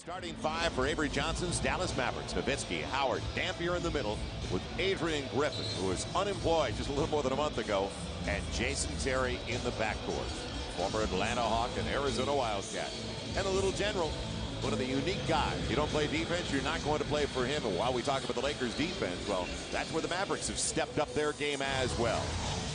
Starting five for Avery Johnson's Dallas Mavericks. Nowitzki, Howard, Dampier in the middle with Adrian Griffin, who was unemployed just a little more than a month ago, and Jason Terry in the backcourt. Former Atlanta Hawk and Arizona Wildcat. And the little general, one of the unique guys. You don't play defense, you're not going to play for him. And while we talk about the Lakers defense, well, that's where the Mavericks have stepped up their game as well.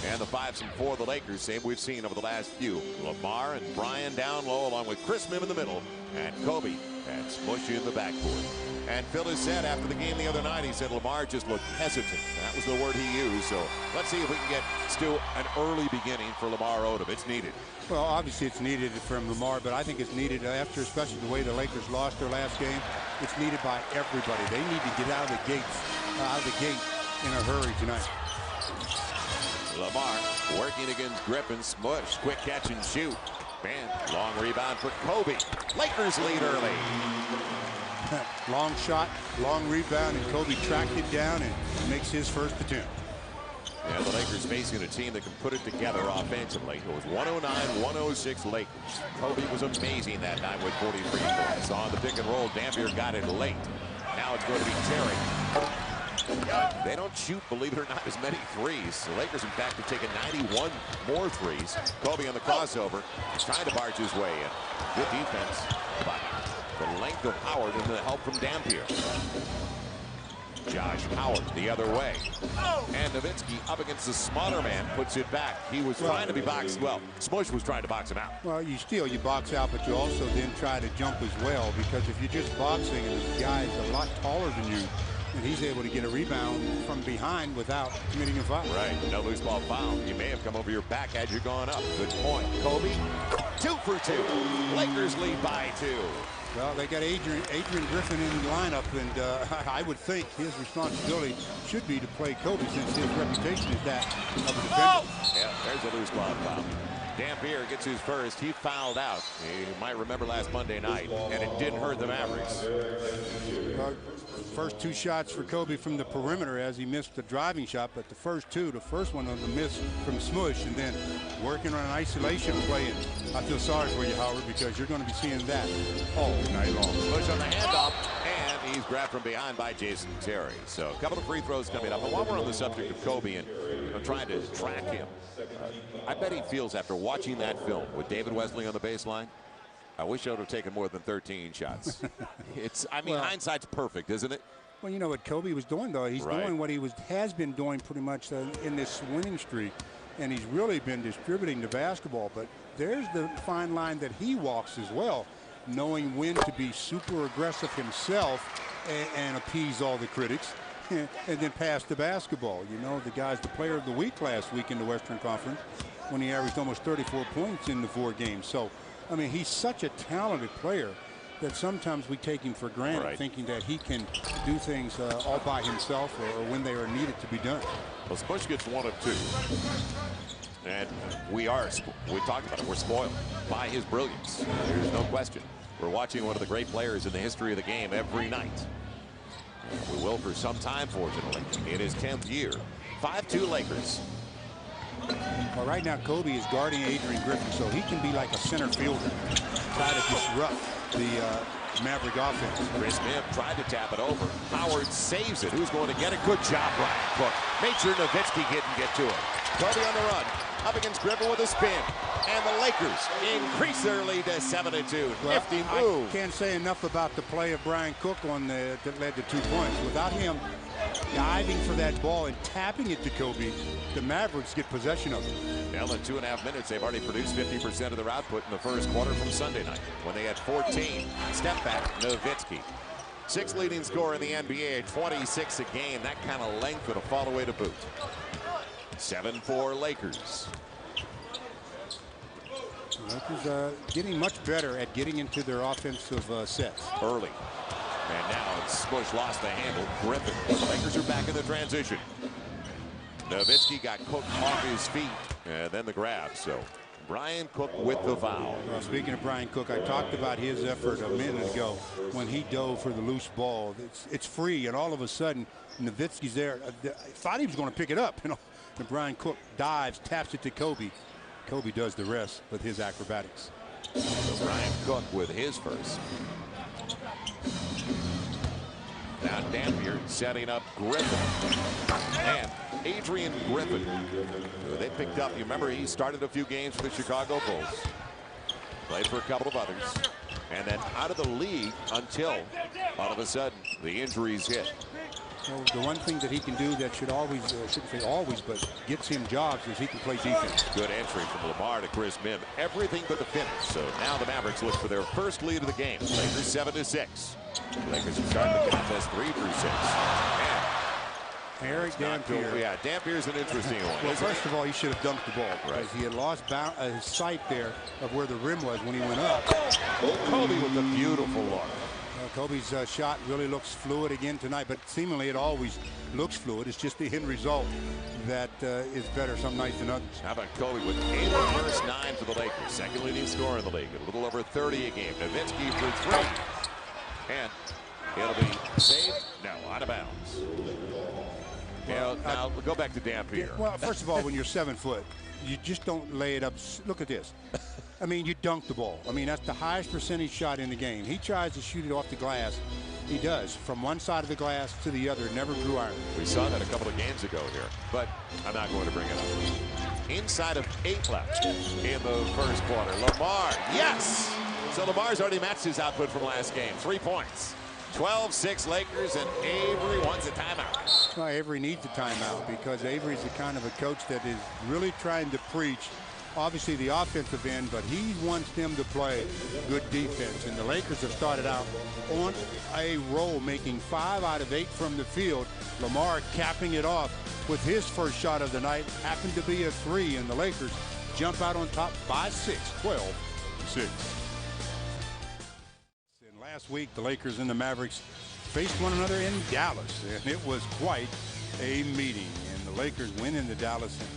And the 5s and 4 of the Lakers, same we've seen over the last few. Lamar and Bryant down low, along with Chris Mihm in the middle, and Kobe and Smushy in the backcourt. And Phil has said after the game the other night, he said Lamar just looked hesitant. That was the word he used. So let's see if we can get, Stu, an early beginning for Lamar Odom. It's needed. Well, obviously it's needed from Lamar, but I think it's needed after, especially the way the Lakers lost their last game. It's needed by everybody. They need to get out of the gate in a hurry tonight. Lamar working against Griffin. Smush, quick catch and shoot. Man, long rebound for Kobe. Lakers lead early. Long shot, long rebound, and Kobe tracked it down and makes his first attempt. Yeah, the Lakers facing a team that can put it together offensively. It was 109-106 Lakers. Kobe was amazing that night with 43 points. On the pick and roll, Dampier got it late. Now it's going to be Terry. They don't shoot, believe it or not, as many threes. The Lakers, in fact, have taken 91 more threes. Kobe on the crossover. He's trying to barge his way in. Good defense, but the length of Howard and the help from Dampier. Josh Howard the other way. And Nowitzki up against the smaller man puts it back. He was trying to be boxed. Well, Smush was trying to box him out. Well, you box out, but you also then try to jump as well, because if you're just boxing and the guy is a lot taller than you, and he's able to get a rebound from behind without committing a foul. Right, no loose ball foul. You may have come over your back as you're going up. Good point. Kobe, 2 for 2. Lakers lead by 2. Well, they got Adrian Griffin in the lineup, and I would think his responsibility should be to play Kobe, since his reputation is that of a defender. Yeah, there's a loose ball foul. Dampier gets his first. He fouled out. You might remember last Monday night, and it didn't hurt the Mavericks. First 2 shots for Kobe from the perimeter, as he missed the driving shot, but the first one was a miss from Smush, and then working on an isolation play. And I feel sorry for you, Howard, because you're going to be seeing that all night long. Push on the handoff, and he's grabbed from behind by Jason Terry. So a couple of free throws coming up. And while we're on the subject of Kobe and trying to track him, I bet he feels after watching that film with David Wesley on the baseline, I wish I would have taken more than 13 shots. Hindsight's perfect, isn't it? Well, you know what Kobe was doing, though. He's doing what he has been doing pretty much in this winning streak, and he's really been distributing the basketball. But there's the fine line that he walks as well, knowing when to be super aggressive himself and appease all the critics, and then pass the basketball. You know, the guy's the player of the week last week in the Western Conference when he averaged almost 34 points in the 4 games. So, I mean, he's such a talented player that sometimes we take him for granted, thinking that he can do things all by himself or when they are needed to be done. Well, Smush gets 1 of 2. And we talked about it, we're spoiled by his brilliance. There's no question. We're watching one of the great players in the history of the game every night. We will for some time, fortunately, in his 10th year. 5-2 Lakers. Well, right now, Kobe is guarding Adrian Griffin, so he can be like a center fielder, try to disrupt the Maverick offense. Chris Mihm tried to tap it over. Howard saves it. Who's going to get it? Good job, Bryant Cook. Made sure Nowitzki didn't get to it. Kobe on the run, up against Griffin with a spin. And the Lakers increase their lead to 7-2. Nifty move. I can't say enough about the play of Bryant Cook that led to 2 points. Without him diving for that ball and tapping it to Kobe, the Mavericks get possession of it. Well, in 2.5 minutes, they've already produced 50% of their output in the first quarter from Sunday night when they had 14. Step back, Nowitzki. 6th leading scorer in the NBA, 26 a game. That kind of length would have fall away to boot. 7-4 Lakers. Lakers getting much better at getting into their offensive sets. Early. And now Smush lost the handle. Griffin. The Lakers are back in the transition. Nowitzki got Cook off his feet. And then the grab. So Bryant Cook with the foul. Well, speaking of Bryant Cook, I talked about his effort a minute ago when he dove for the loose ball. It's free, and all of a sudden Nowitzki's there. I thought he was going to pick it up. And Bryant Cook dives, taps it to Kobe. Kobe does the rest with his acrobatics. So Bryant Cook with his first. Dampier setting up Griffin. And Adrian Griffin, who they picked up. You remember he started a few games for the Chicago Bulls. Played for a couple of others. And then out of the league until all of a sudden the injuries hit. Well, the one thing that he can do that should always, shouldn't say always, but gets him jobs is he can play defense. Good entry from Lamar to Chris Mihm. Everything but the finish. So now the Mavericks look for their first lead of the game. Lakers 7-6. Lakers are starting the contest 3 through 6. Eric Dampier. Yeah, Dampier's an interesting one. Well, first of all, he should have dunked the ball because he had lost his sight there of where the rim was when he went up. Kobe with a beautiful look. Kobe's shot really looks fluid again tonight, but seemingly it always looks fluid. It's just the end result that is better some nights than others. How about Kobe with 8 of the first 9 for the Lakers, second leading scorer in the league, a little over 30 a game. Nowitzki for 3, and it'll be saved. No, out of bounds. Now we'll go back to Dampier. Well, first of all, when you're 7 foot, you just don't lay it up. Look at this. I mean, you dunk the ball. I mean, that's the highest percentage shot in the game. He tries to shoot it off the glass. He does. From one side of the glass to the other. Never drew iron. We saw that a couple of games ago here, but I'm not going to bring it up. Inside of 8 left in the first quarter. Lamar, yes! So Lamar's already matched his output from last game. 3 points. 12-6 Lakers, and Avery wants a timeout. Well, Avery needs a timeout because Avery's the kind of a coach that is really trying to preach, obviously, the offensive end, but he wants them to play good defense. And the Lakers have started out on a roll, making 5 out of 8 from the field. Lamar capping it off with his first shot of the night. Happened to be a 3, and the Lakers jump out on top by 6, 12-6. Last week, the Lakers and the Mavericks faced one another in Dallas, and it was quite a meeting. And the Lakers went into Dallas and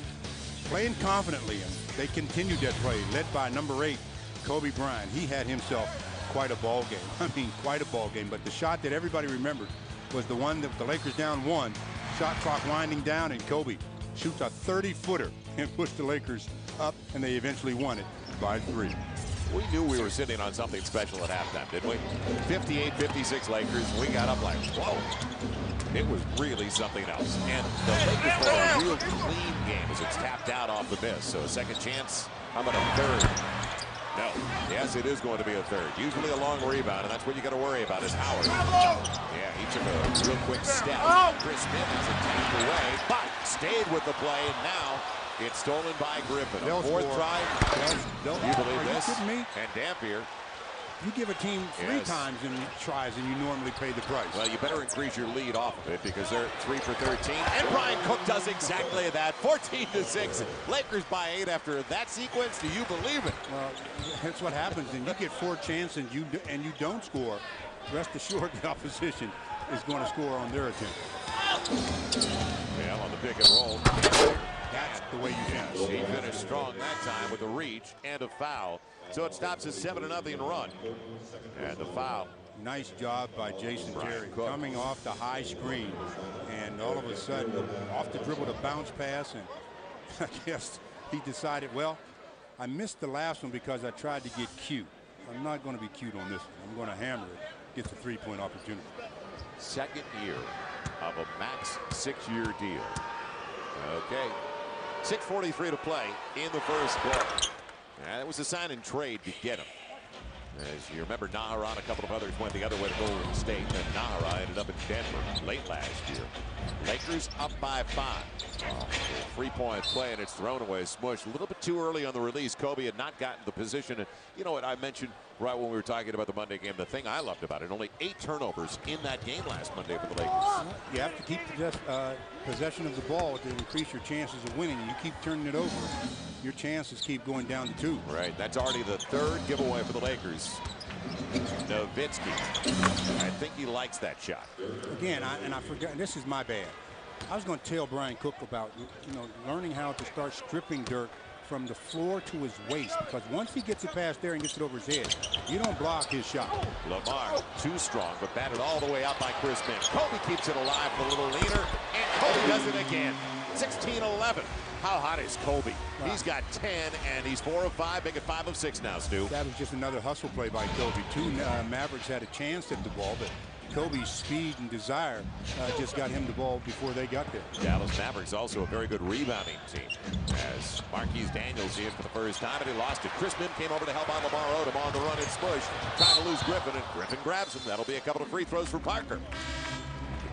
playing confidently, and they continued that play, led by number 8, Kobe Bryant. He had himself quite a ball game. I mean, quite a ball game. But the shot that everybody remembered was the one that the Lakers down 1, shot clock winding down, and Kobe shoots a 30-footer and puts the Lakers up, and they eventually won it by 3. We knew we were sitting on something special at halftime, didn't we? 58-56 Lakers. We got up like, whoa. It was really something else. And the Lakers play a real clean game as it's tapped out off the miss. So a second chance. How about a third? No. Yes, it is going to be a third. Usually a long rebound, and that's what you got to worry about is Howard. Yeah, he took a real quick step. Chris Mihm is attacked away, but stayed with the play, and now it's stolen by Griffin. A 4th try. You believe this? Me? And Dampier. You give a team 3 times and tries, and you normally pay the price. Well, you better increase your lead off of it because they're 3 for 13. And Bryant Cook does exactly that. 14-6. Lakers by 8 after that sequence. Do you believe it? Well, that's what happens. And you get 4 chances and you don't score. Rest assured, the opposition is going to score on their attempt. Well, on the pick and roll. That's the way you finish. He finished strong that time with a reach and a foul. So it stops a 7-0 run. And the foul. Nice job by Jason Terry coming off the high screen. And all of a sudden, off the dribble to bounce pass. And I guess he decided, well, I missed the last one because I tried to get cute. I'm not going to be cute on this one. I'm going to hammer it. Gets a 3-point opportunity. Second year of a max 6-year deal. Okay. 6:43 to play in the first quarter. That was a sign and trade to get him. As you remember, Nahara and a couple of others went the other way to Golden State. Then Nahara ended up in Denver late last year. Lakers up by 5. 3-point play, and it's thrown away, smushed. A little bit too early on the release. Kobe had not gotten the position. And you know what I mentioned right when we were talking about the Monday game? The thing I loved about it, only 8 turnovers in that game last Monday for the Lakers. You have to keep possession of the ball to increase your chances of winning. You keep turning it over, your chances keep going down to 2. Right. That's already the 3rd giveaway for the Lakers. Nowitzki. I think he likes that shot. Again, I forgot. This is my bad. I was going to tell Brian Cook about learning how to start stripping Dirk from the floor to his waist, because once he gets it past there and gets it over his head, you don't block his shot. Lamar too strong, but batted all the way out by Chris Mihm. Kobe keeps it alive a little leaner, and Kobe does it again. 16-11. How hot is Kobe? Wow. He's got 10, and he's 4 of 5, making 5 of 6 now, Stu. That was just another hustle play by Kobe. 2 Mavericks had a chance at the ball, but Kobe's speed and desire just got him the ball before they got there. Dallas Mavericks also a very good rebounding team, as Marquise Daniels in for the first time, and he lost it. Chris Mihm came over to help out Lamar Odom on the run and smush, trying to lose Griffin, and Griffin grabs him. That'll be a couple of free throws for Parker.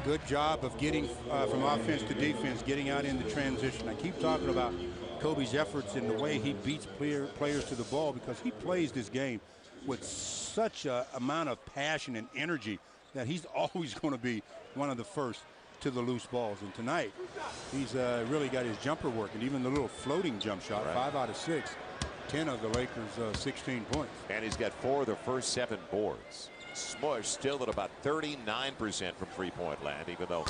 Good job of getting from offense to defense, getting out in the transition. I keep talking about Kobe's efforts in the way he beats players to the ball, because he plays this game with such an amount of passion and energy that he's always going to be one of the first to the loose balls. And tonight, he's really got his jumper working, even the little floating jump shot. Right. 5 out of 6, 10 of the Lakers' 16 points. And he's got 4 of the first 7 boards. Smush still at about 39% from three-point land, even though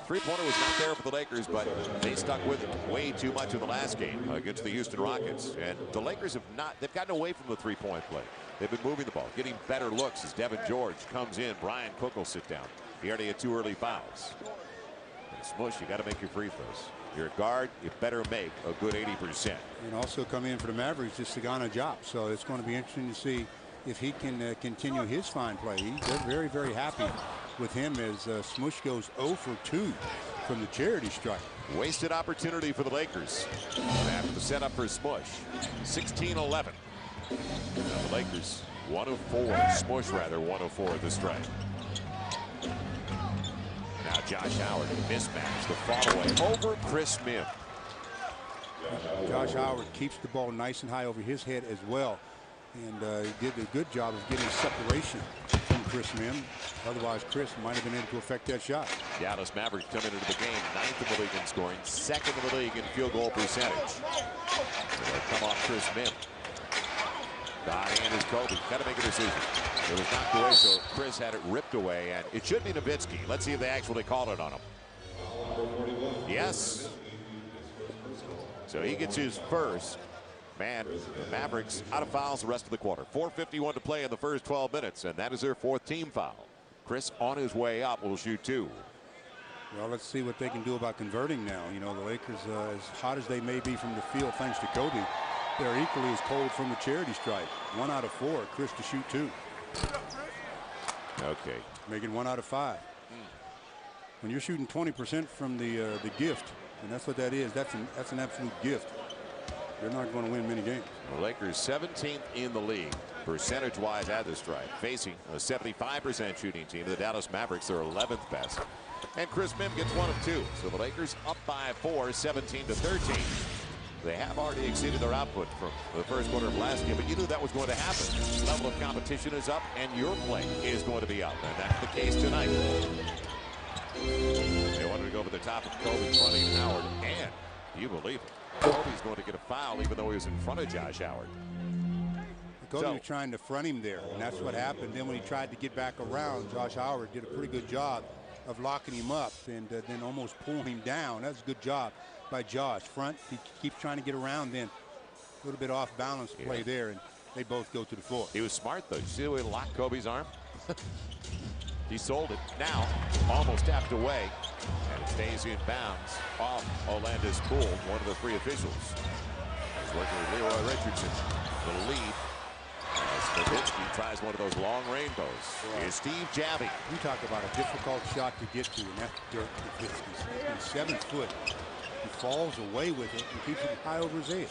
three-pointer was not there for the Lakers, but they stuck with it way too much in the last game against the Houston Rockets. And the Lakers have not, they've gotten away from the three-point play. They've been moving the ball, getting better looks as Devin George comes in. Bryant Cook will sit down. He already had 2 early fouls. And Smush, you got to make your free throws. You're a guard, you better make a good 80%. And also come in for the Mavericks is Sagana Diop. So it's going to be interesting to see if he can continue his fine play. They're very, very happy with him as Smush goes 0 for 2 from the charity stripe. Wasted opportunity for the Lakers after the setup for Smush. 16-11. Now the Lakers 1 of 4. Smush rather 1 of 4 at the strike. Now Josh Howard mismatch the fall away over Chris Mihm. Josh Howard keeps the ball nice and high over his head as well. And he did a good job of getting separation from Chris Mihm. Otherwise, Chris might have been able to affect that shot. Dallas Mavericks coming into the game 9th in the league in scoring, 2nd in the league in field goal percentage. So they'll come off Chris Mihm. The high hand is Kobe. Got to make a decision. It was knocked away, so Chris had it ripped away, and it should be Nowitzki. Let's see if they actually called it on him. Yes. So he gets his first. Man, the Mavericks out of fouls the rest of the quarter. 4:51 to play in the first 12 minutes, and that is their 4th team foul. Chris on his way up will shoot 2. Well, let's see what they can do about converting now. You know, the Lakers, as hot as they may be from the field, thanks to Kobe, they're equally as cold from the charity stripe. 1 out of 4. Chris to shoot 2. Okay. Making 1 out of 5. When you're shooting 20% from the gift, and that's what that is, that's an absolute gift. They're not going to win many games. The Lakers 17th in the league percentage-wise at the stripe, facing a 75% shooting team. The Dallas Mavericks are 11th best. And Chris Mihm gets 1 of 2. So the Lakers up by 4, 17-13. They have already exceeded their output from the first quarter of last game, but you knew that was going to happen. The level of competition is up, and your play is going to be up. And that's the case tonight. They wanted to go over the top of Kobe fronting Howard, and you believe it, Kobe's going to get a foul even though he was in front of Josh Howard. Kobe was trying to front him there, and that's what happened. Then when he tried to get back around, Josh Howard did a pretty good job of locking him up and then almost pulling him down. That's a good job by Josh. Front, he keeps trying to get around, then a little bit off balance play there, and they both go to the floor. He was smart, though. You see the way he locked Kobe's arm? He sold it. Now, almost tapped away. And it stays in bounds off Orlando's pool, one of the 3 officials. He's working with Leroy Richardson. The lead as Nowitzki tries one of those long rainbows. Here's Steve Javy. You talk about a difficult shot to get to, and that's Dirk Nowitzki. He's 7 foot. He falls away with it and keeps it high over his head.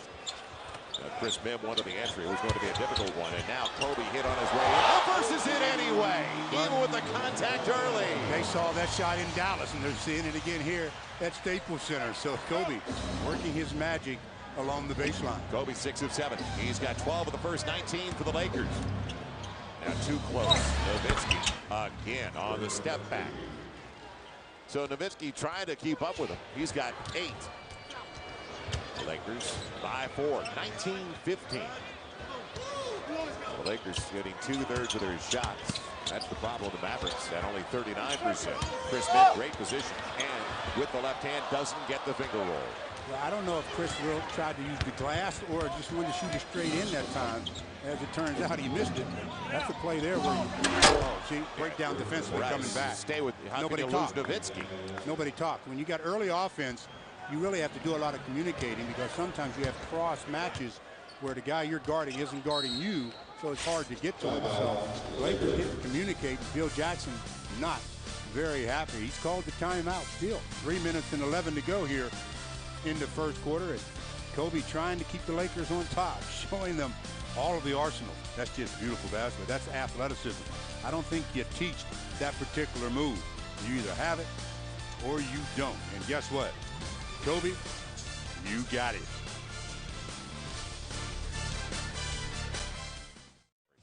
Chris Mihm wanted the entry. It was going to be a difficult one, and now Kobe hit on his way in. Versus it anyway, even with the contact early. They saw that shot in Dallas, and they're seeing it again here at Staples Center. So Kobe working his magic along the baseline. Kobe 6 of 7. He's got 12 of the first 19 for the Lakers. Now too close. Nowitzki again on the step back. So Nowitzki trying to keep up with him. He's got 8. The Lakers by 4, 19-15. The Lakers getting 2/3 of their shots. That's the problem with the Mavericks at only 39%. Chris Mihm, great position, and with the left hand doesn't get the finger roll. Well, I don't know if Chris will tried to use the glass or just wanted to shoot it straight in that time. As it turns out, he missed it. That's a play there where see, break down defensively coming back. Stay with nobody talked. Nowitzki. Nobody talked. When you got early offense, you really have to do a lot of communicating, because sometimes you have cross matches where the guy you're guarding isn't guarding you, so it's hard to get to him. So Lakers didn't communicate. Bill Jackson not very happy. He's called the timeout still. 3 minutes and 11 to go here in the first quarter. And Kobe trying to keep the Lakers on top, showing them all of the arsenal. That's just beautiful basketball. That's athleticism. I don't think you teach that particular move. You either have it or you don't. And guess what? Kobe, you got it.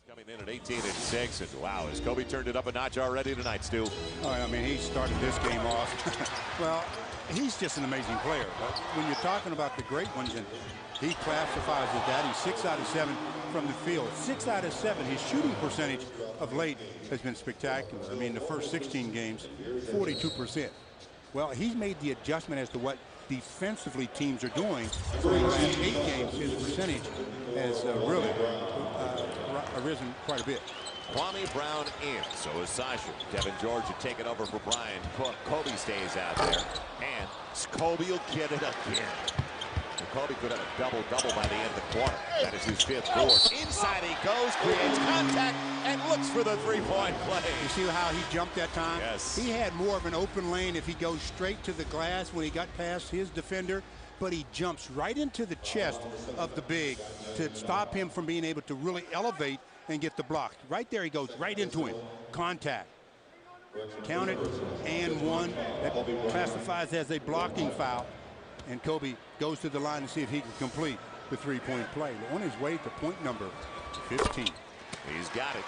Coming in at 18-6, and wow, has Kobe turned it up a notch already tonight, Stu? Oh, I mean, he started this game off. Well, he's just an amazing player. But when you're talking about the great ones, and he classifies as that, he's 6 out of 7 from the field. 6 out of 7. His shooting percentage of late has been spectacular. I mean, the first 16 games, 42%. Well, he's made the adjustment as to what defensively teams are doing. For the last 8 games, his percentage has really risen quite a bit. Kwame Brown in, so is Sasha. Devin George had taken over for Bryant. Kobe stays out there, and Kobe will get it again. Kobe could have a double-double by the end of the quarter. That is his 5th board. Inside he goes, creates contact, and looks for the three-point play. You see how he jumped that time? Yes. He had more of an open lane if he goes straight to the glass when he got past his defender, but he jumps right into the chest of the big to stop him from being able to really elevate and get the block. Right there he goes right into him. Contact. Counted and 1. That classifies as a blocking foul. And Kobe goes to the line to see if he can complete the three-point play. On his way to point number 15. He's got it.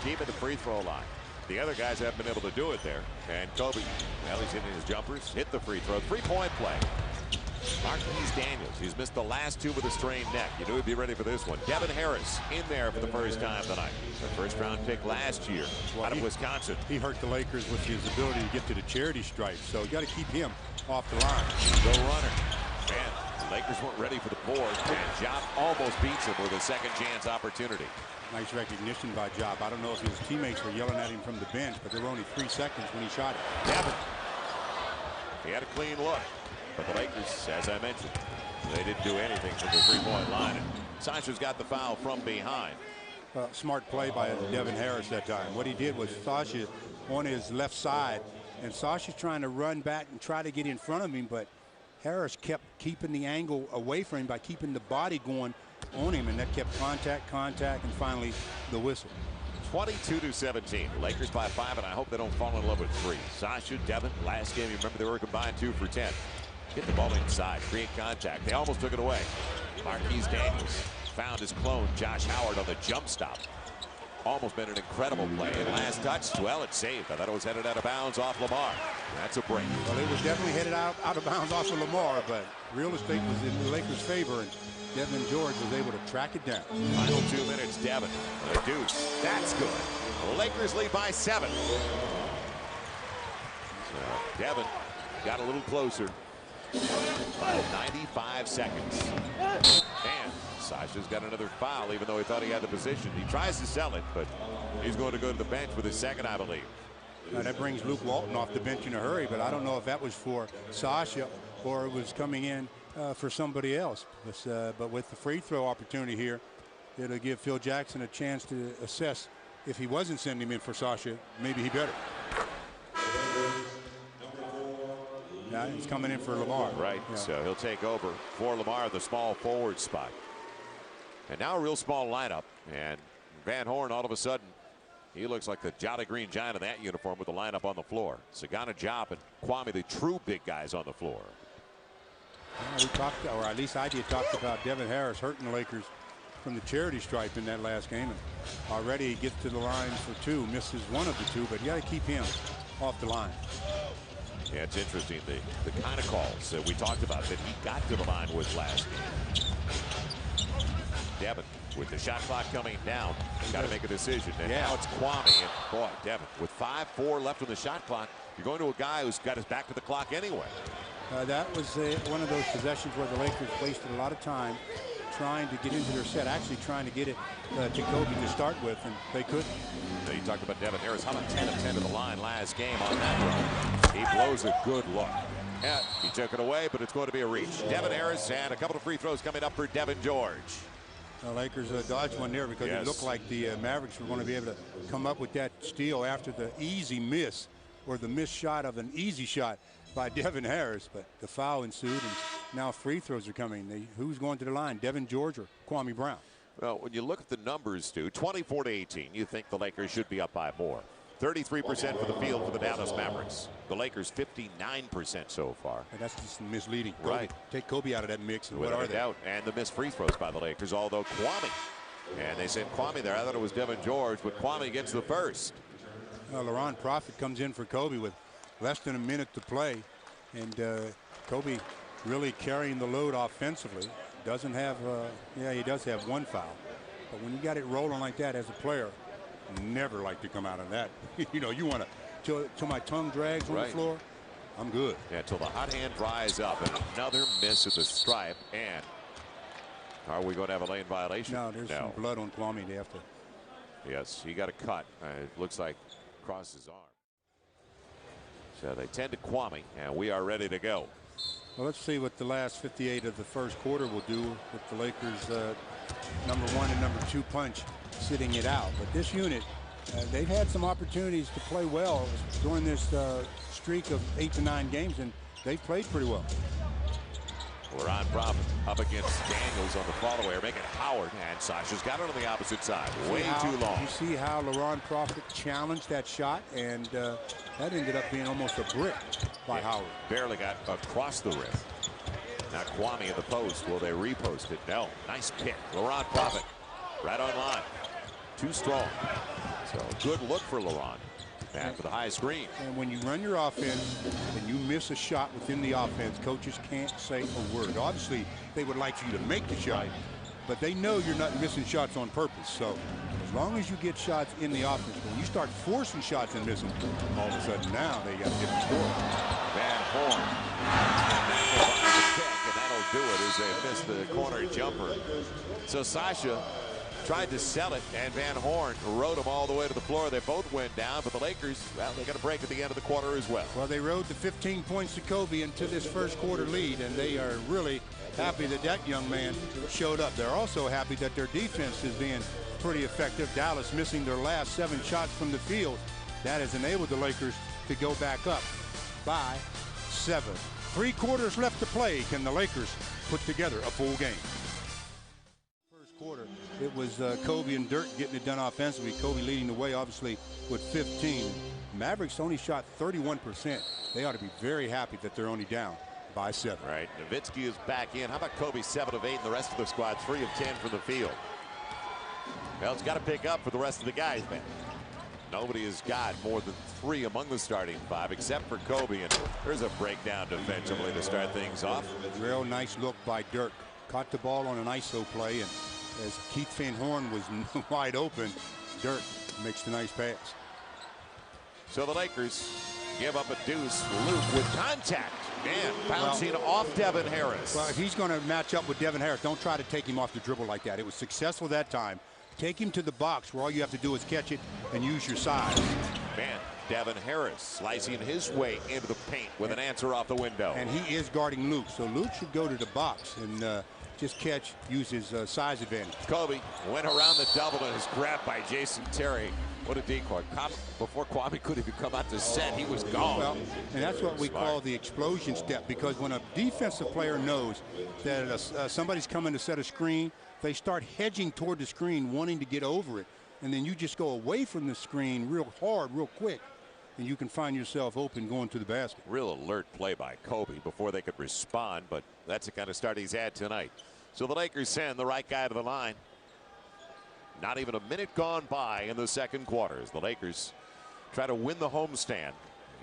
Deep at the free throw line. The other guys haven't been able to do it there. And Kobe, well, he's hitting his jumpers, hit the free throw. Three-point play. Marquise Daniels, he's missed the last 2 with a strained neck. You knew he'd be ready for this one. Devin Harris in there for the first time tonight. The first-round pick last year out of Wisconsin. He hurt the Lakers with his ability to get to the charity stripe, so you got to keep him off the line. Go runner. Man, the Lakers weren't ready for the board, and Job almost beats him with a second-chance opportunity. Nice recognition by Job. I don't know if his teammates were yelling at him from the bench, but there were only 3 seconds when he shot it. Devin. He had a clean look. But the Lakers, as I mentioned, they didn't do anything from the three-point line. And Sasha's got the foul from behind. Smart play by Devin Harris that time. What he did was Sasha on his left side, and Sasha's trying to run back and try to get in front of him, but Harris kept keeping the angle away from him by keeping the body going on him, and that kept contact, and finally the whistle. 22-17. Lakers by 5, and I hope they don't fall in love with 3. Sasha, Devin, last game, you remember they were combined 2 for 10. Hit the ball inside, create contact. They almost took it away. Marquise Daniels found his clone, Josh Howard, on the jump stop. Almost been an incredible play. And last touch, well, it's saved. I thought it was headed out of bounds off Lamar. That's a break. Well, it was definitely headed out of bounds off of Lamar, but real estate was in the Lakers' favor, and Devin George was able to track it down. Final 2 minutes, Devin. The deuce. That's good. The Lakers lead by 7. So Devin got a little closer. 95 seconds. And Sasha's got another foul, even though he thought he had the position. He tries to sell it, but he's going to go to the bench with his second, I believe. Now that brings Luke Walton off the bench in a hurry, but I don't know if that was for Sasha or it was coming in for somebody else. But with the free throw opportunity here, it'll give Phil Jackson a chance to assess if he wasn't sending him in for Sasha, maybe he better. Yeah, he's coming in for Lamar. Right, yeah. So he'll take over for Lamar, the small forward spot. And now a real small lineup. And Van Horn, all of a sudden, he looks like the Jolly Green Giant in that uniform with the lineup on the floor. Sagana, Job, and Kwame, the true big guys on the floor. We talked, or at least I did, talked about Devin Harris hurting the Lakers from the charity stripe in that last game. And already he gets to the line for 2, misses 1 of the 2, but you got to keep him off the line. Yeah, it's interesting, the kind of calls that we talked about that he got to the line with last game. Devin, with the shot clock coming down, got to make a decision. And now it's Kwame. And boy, Devin, with 5-4 left on the shot clock, you're going to a guy who's got his back to the clock anyway. That was one of those possessions where the Lakers wasted a lot of time trying to get into their set, actually trying to get it to Kobe to start with, and they couldn't. Now you talked about Devin Harris. How about 10 of 10 to the line last game on that run? He blows a good look. Yeah, he took it away, but it's going to be a reach. Devin Harris and a couple of free throws coming up for Devin George. The Lakers dodged one there because it looked like the Mavericks were going to be able to come up with that steal after the easy miss, or the missed shot of an easy shot by Devin Harris. But the foul ensued, and now free throws are coming. Who's going to the line, Devin George or Kwame Brown? Well, when you look at the numbers, Stu, 24-18, you think the Lakers should be up by more. 33% for the field for the Dallas Mavericks. The Lakers 59% so far. And that's just misleading. Right. Take Kobe out of that mix. And without a doubt. And the missed free throws by the Lakers, although Kwame. And they said Kwame there. I thought it was Devin George, but Kwame gets the first. Laurent Prophet comes in for Kobe with less than a minute to play. And Kobe really carrying the load offensively. Doesn't have, he does have one foul. But when you got it rolling like that as a player, never like to come out of that. You know, you want to, till my tongue drags on the floor, I'm good. Yeah, till the hot hand dries up, and another miss at the stripe. And are we going to have a lane violation? No, there's some blood on Kwame. They have to. Yes, he got a cut. It looks like across his arm. So they tend to Kwame, and we are ready to go. Well, let's see what the last 58 of the first quarter will do with the Lakers' number 1 and number 2 punch sitting it out. But this unit, they've had some opportunities to play well during this streak of 8 to 9 games, and they've played pretty well. Laurent Prophet up against Daniels on the follow-away, making Howard, and Sasha's got it on the opposite side. Way too long. You see how Laurent Prophet challenged that shot, and that ended up being almost a brick by Howard. Barely got across the rim. Now Kwame at the post. Will they repost it? No. Nice pick. Laurent Prophet right on line. Too strong. So good look for Laurent. And for the high screen. And when you run your offense and you miss a shot within the offense, coaches can't say a word. Obviously, they would like you to make the shot, but they know you're not missing shots on purpose. So as long as you get shots in the offense, when you start forcing shots and missing, all of a sudden now they got a different score. Van Horn. And that'll do it as they miss the corner jumper. So Sasha tried to sell it, and Van Horn rode him all the way to the floor. They both went down, but the Lakers, well, they got a break at the end of the quarter as well. Well, they rode the 15 points to Kobe into this first quarter lead, and they are really happy that that young man showed up. They're also happy that their defense is being pretty effective. Dallas missing their last 7 shots from the field. That has enabled the Lakers to go back up by 7. 3 quarters left to play. Can the Lakers put together a full game? Quarter, it was Kobe and Dirk getting it done offensively. Kobe leading the way, obviously, with 15. Mavericks only shot 31%. They ought to be very happy that they're only down by 7. Right. Nowitzki is back in. How about Kobe 7 of 8 and the rest of the squad 3 of 10 from the field? Well, it's got to pick up for the rest of the guys, man. Nobody has got more than 3 among the starting 5 except for Kobe, and there's a breakdown defensively to start things off. Real nice look by Dirk. Caught the ball on an ISO play, and as Keith Van Horn was wide open, Dirk makes the nice pass. So the Lakers give up a deuce. Luke with contact and bouncing off Devin Harris. Well, if he's going to match up with Devin Harris, don't try to take him off the dribble like that. It was successful that time. Take him to the box where all you have to do is catch it and use your size. Man, Devin Harris slicing his way into the paint with an answer off the window. And he is guarding Luke, so Luke should go to the box and just catch, use his size advantage. Kobe went around the double and is grabbed by Jason Terry. What a decoy. Before Kwame could even come out to set, he was gone. Well, and that's what we call the explosion step, because when a defensive player knows that somebody's coming to set a screen, they start hedging toward the screen, wanting to get over it. And then you just go away from the screen real hard, real quick, and you can find yourself open going to the basket. Real alert play by Kobe before they could respond, but that's the kind of start he's had tonight. So the Lakers send the right guy to the line. Not even a minute gone by in the second quarter as the Lakers try to win the homestand.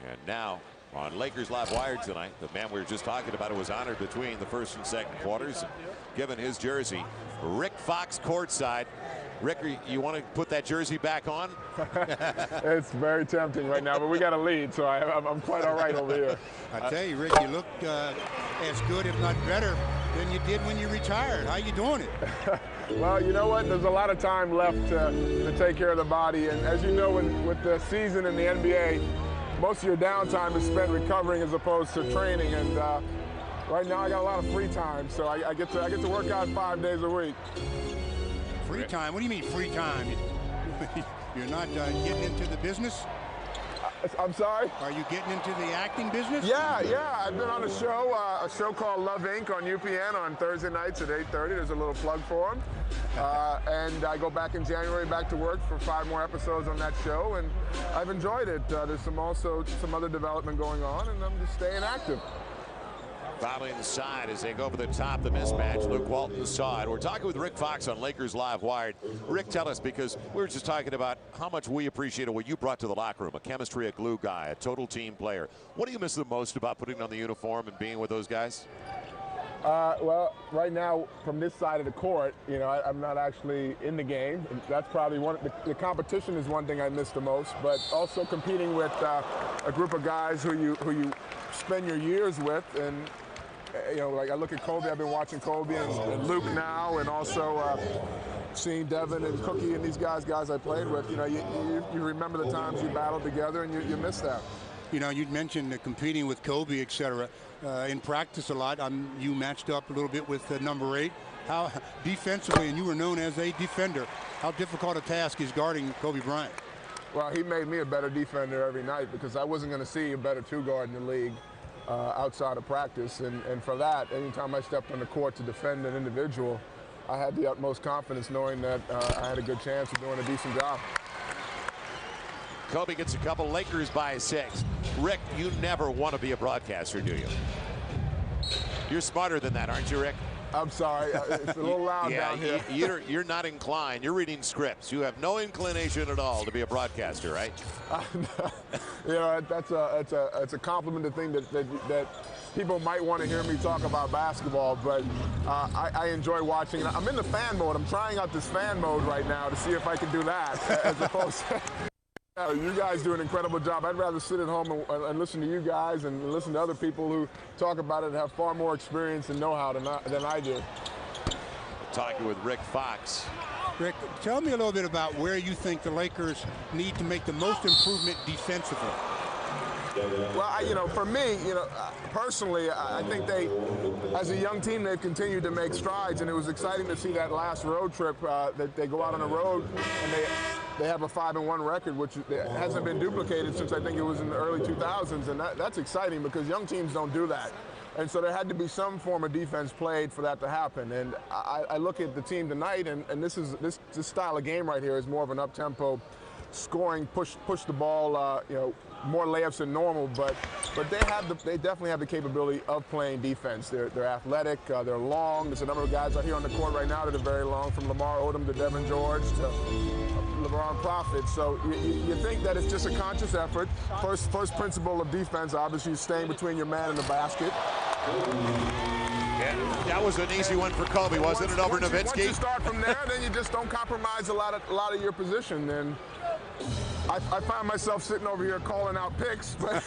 And now on Lakers Live Wired tonight, the man we were just talking about who was honored between the first and second quarters, and given his jersey, Rick Fox courtside. Rick, you want to put that jersey back on? It's very tempting right now, but we got a lead, so I'm quite all right over here. I tell you, Rick, you look as good, if not better, than you did when you retired. How you doing it? Well, you know what? There's a lot of time left to take care of the body, and as you know, with the season in the NBA, most of your downtime is spent recovering as opposed to training, and right now I got a lot of free time, so I get to work out 5 days a week. Free time? What do you mean free time? You're not getting into the business? I'm sorry? Are you getting into the acting business? Yeah. I've been on a show called Love Inc. on UPN on Thursday nights at 8:30. There's a little plug for them. And I go back in January back to work for 5 more episodes on that show, and I've enjoyed it. There's also some other development going on, and I'm just staying active. Following the side as they go over the top, the mismatch. Luke Walton saw it. We're talking with Rick Fox on Lakers Live Wired. Rick, tell us, because we were just talking about how much we appreciated what you brought to the locker room, a chemistry, a glue guy, a total team player. What do you miss the most about putting on the uniform and being with those guys? Well, right now, from this side of the court, I'm not actually in the game. And that's probably the competition is one thing I miss the most, but also competing with a group of guys who you spend your years with. And like I look at Kobe, I've been watching Kobe and Luke now, and also seeing Devin and Cookie and these guys I played with. You remember the times you battled together, and you miss that. You'd mentioned competing with Kobe, etc. In practice a lot. You matched up a little bit with number 8. How defensively, and you were known as a defender, how difficult a task is guarding Kobe Bryant? Well, he made me a better defender every night, because I wasn't going to see a better 2-guard in the league outside of practice. And for that, anytime I stepped on the court to defend an individual, I had the utmost confidence knowing that I had a good chance of doing a decent job. Kobe gets a couple, Lakers by 6. Rick, you never want to be a broadcaster, do you? You're smarter than that, aren't you, Rick? I'm sorry, it's a little loud down here. You're not inclined. You're reading scripts. You have no inclination at all to be a broadcaster, right? That's a compliment, to think that people might want to hear me talk about basketball, but I enjoy watching it. I'm in the fan mode. I'm trying out this fan mode right now to see if I can do that, as opposed to... You guys do an incredible job. I'd rather sit at home and listen to you guys and listen to other people who talk about it and have far more experience and know-how than I do. Talking with Rick Fox. Rick, tell me a little bit about where you think the Lakers need to make the most improvement defensively. Well, for me, personally, I think they, as a young team, they've continued to make strides, and it was exciting to see that last road trip that they go out on the road and they have a 5-1 record, which hasn't been duplicated since I think it was in the early 2000s, and that's exciting because young teams don't do that. And so there had to be some form of defense played for that to happen. And I look at the team tonight, and this style of game right here is more of an up-tempo scoring, push the ball, more layups than normal, but they definitely have the capability of playing defense. They're athletic, they're long. There's a number of guys out here on the court right now that are very long, from Lamar Odom to Devin George to LeBron Prophet. So you think that it's just a conscious effort. First principle of defense, obviously, is staying between your man and the basket. Yeah, that was an easy one for Kobe, wasn't it, over Nowitzki? Once you start from there, then you just don't compromise a lot of your position. And I find myself sitting over here calling out picks, but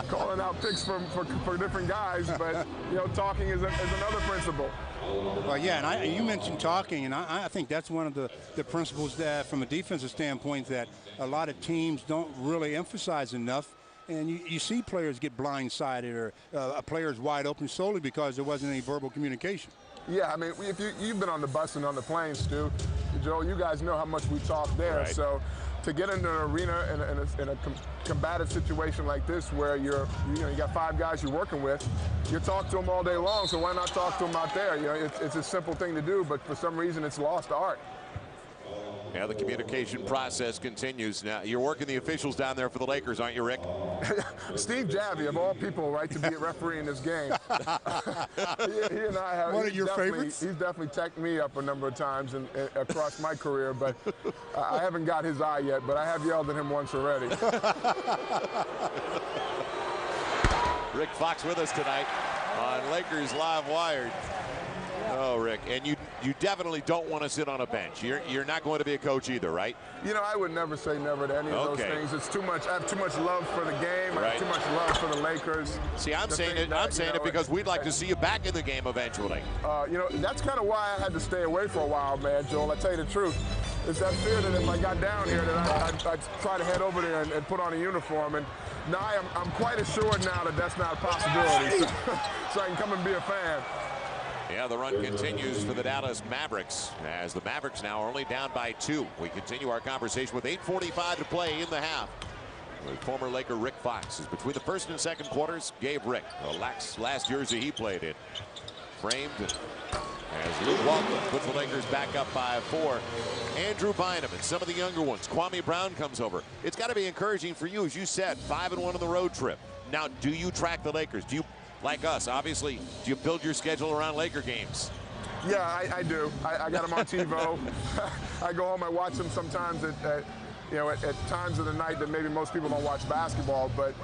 calling out picks for different guys. But talking is another principle. Well, yeah, and you mentioned talking, and I think that's one of the principles that, from a defensive standpoint, that a lot of teams don't really emphasize enough. And you see players get blindsided, or a player's wide open solely because there wasn't any verbal communication. Yeah, I mean, if you've been on the bus and on the plane, Stu, Joe, you guys know how much we talk there. Right. So to get into an arena in a combative situation like this, where you got 5 guys you're working with, you talk to them all day long. So why not talk to them out there? It's a simple thing to do, but for some reason it's lost art. Yeah, the communication process continues. Now, you're working the officials down there for the Lakers, aren't you, Rick? Steve Javie, of all people, right, to be a referee in this game. he and I have. One of your favorites? He's definitely teched me up a number of times across my career, but I haven't got his eye yet, but I have yelled at him once already. Rick Fox with us tonight on Lakers Live Wired. Oh, Rick, and you definitely don't want to sit on a bench. You're not going to be a coach either, right? I would never say never to any of those things. It's too much. I have too much love for the game. Right. I have too much love for the Lakers. See, I'm saying it because we'd like to see you back in the game eventually. That's kind of why I had to stay away for a while, man, Joel. I tell you the truth. It's that fear that if I got down here, that I'd try to head over there and put on a uniform. And now I'm quite assured now that that's not a possibility. So I can come and be a fan. Yeah, the run continues for the Dallas Mavericks as the Mavericks now are only down by 2. We continue our conversation with 8:45 to play in the half. With former Laker Rick Fox is between the first and second quarters. Gave Rick the last jersey he played in. Framed as Luke Walton puts the Lakers back up by 4. Andrew Bynum and some of the younger ones. Kwame Brown comes over. It's got to be encouraging for you, as you said, 5-1 on the road trip. Now, do you track the Lakers? Do you, like us, obviously, do you build your schedule around Laker games? Yeah, I do. I got them on TiVo. I go home, I watch them sometimes at times of the night that maybe most people don't watch basketball. But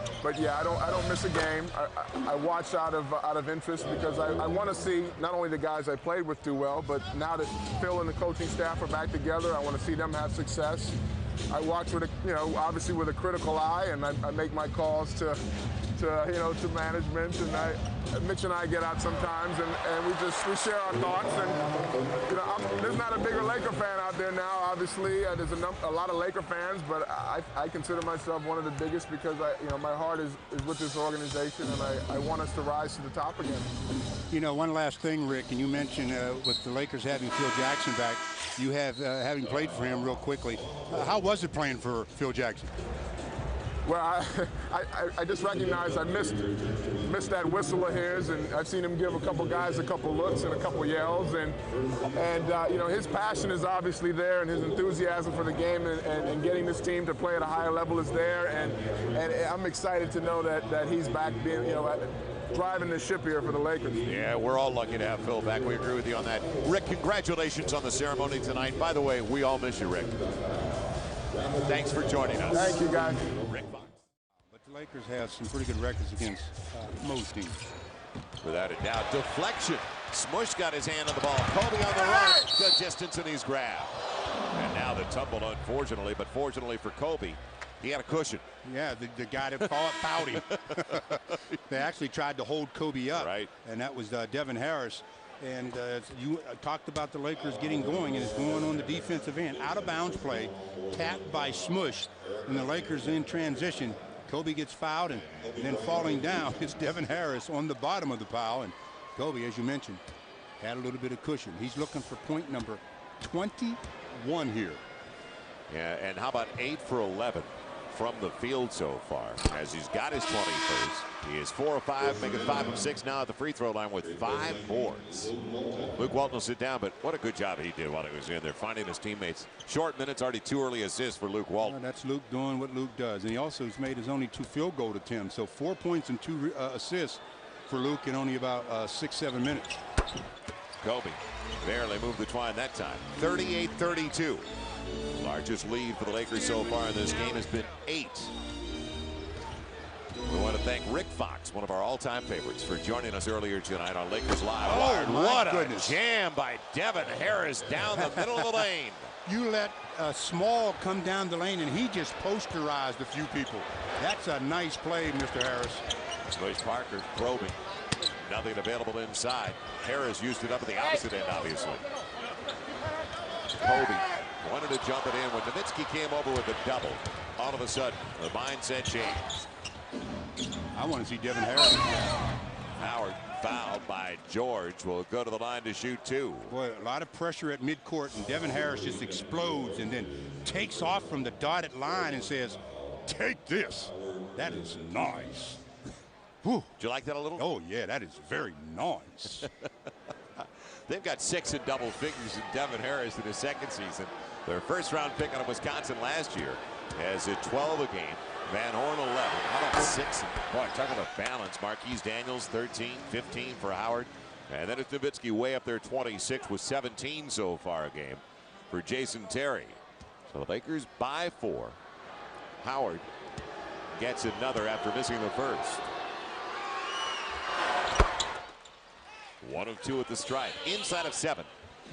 yeah, I don't miss a game. I watch out of interest because I want to see not only the guys I played with do well, but now that Phil and the coaching staff are back together, I want to see them have success. I watch with obviously with a critical eye, and I make my calls to management, and Mitch and I get out sometimes, and we share our thoughts. And there's not a bigger Laker fan out there now. Obviously, there's a lot of Laker fans, but I consider myself one of the biggest because my heart is with this organization, and I want us to rise to the top again. One last thing, Rick, and you mentioned with the Lakers having Phil Jackson back, you have having played for him real quickly. How was it playing for Phil Jackson? Well, I just recognize I missed that whistle of his, and I've seen him give a couple guys a couple looks and a couple yells, and his passion is obviously there, and his enthusiasm for the game and getting this team to play at a higher level is there, and I'm excited to know that he's back being driving the ship here for the Lakers. Yeah, we're all lucky to have Phil back. We agree with you on that. Rick, congratulations on the ceremony tonight. By the way, we all miss you, Rick. Thanks for joining us. Thank you, guys. Rick Fox. But the Lakers have some pretty good records against most teams. Without a doubt. Deflection. Smush got his hand on the ball. Kobe on the run. Good distance, and he's grabbed. And now the tumble, unfortunately, but fortunately for Kobe, he had a cushion. Yeah, the guy that fouled him. They actually tried to hold Kobe up. Right. And that was Devin Harris. And you talked about the Lakers getting going, and it's going on the defensive end. Out of bounds play, tapped by Smush, and the Lakers in transition. Kobe gets fouled, and then falling down, it's Devin Harris on the bottom of the pile. And Kobe, as you mentioned, had a little bit of cushion. He's looking for point number 21 here. Yeah, and how about 8 for 11 from the field so far, as he's got his 21st. He is 4 of 5, making 5 of 6 now at the free throw line with 5 boards. Luke Walton will sit down, but what a good job he did while he was in there, finding his teammates. Short minutes, already 2 early assists for Luke Walton. That's Luke doing what Luke does, and he also has made his only 2 field goal attempts. So 4 points and 2 assists for Luke in only about 6-7 minutes. Kobe barely moved the twine that time. 38-32. Largest lead for the Lakers so far in this game has been 8. We want to thank Rick Fox, one of our all-time favorites, for joining us earlier tonight on Lakers Live. Oh, what goodness. A jam by Devin Harris down the middle of the lane. You let Small come down the lane, and he just posterized a few people. That's a nice play, Mr. Harris. Smush Parker probing. Nothing available inside. Harris used it up at the opposite end, obviously. Kobe wanted to jump it in when Nowitzki came over with a double. All of a sudden, the mindset changed. I want to see Devin Harris. Howard fouled by George. Will go to the line to shoot 2. Boy, a lot of pressure at midcourt, and Devin Harris just explodes and then takes off from the dotted line and says, "Take this." That is nice. Whew. Did you like that a little? Oh, yeah, that is very nice. They've got 6 in double figures in Devin Harris in his second season. Their first-round pick out of Wisconsin last year has a 12 a game. Van Horn 11. How about 6? Boy, talking about balance. Marquise Daniels 13, 15 for Howard. And then it's Nowitzki way up there 26 with 17 so far a game for Jason Terry. So the Lakers by 4. Howard gets another after missing the first. 1 of 2 at the stripe. Inside of 7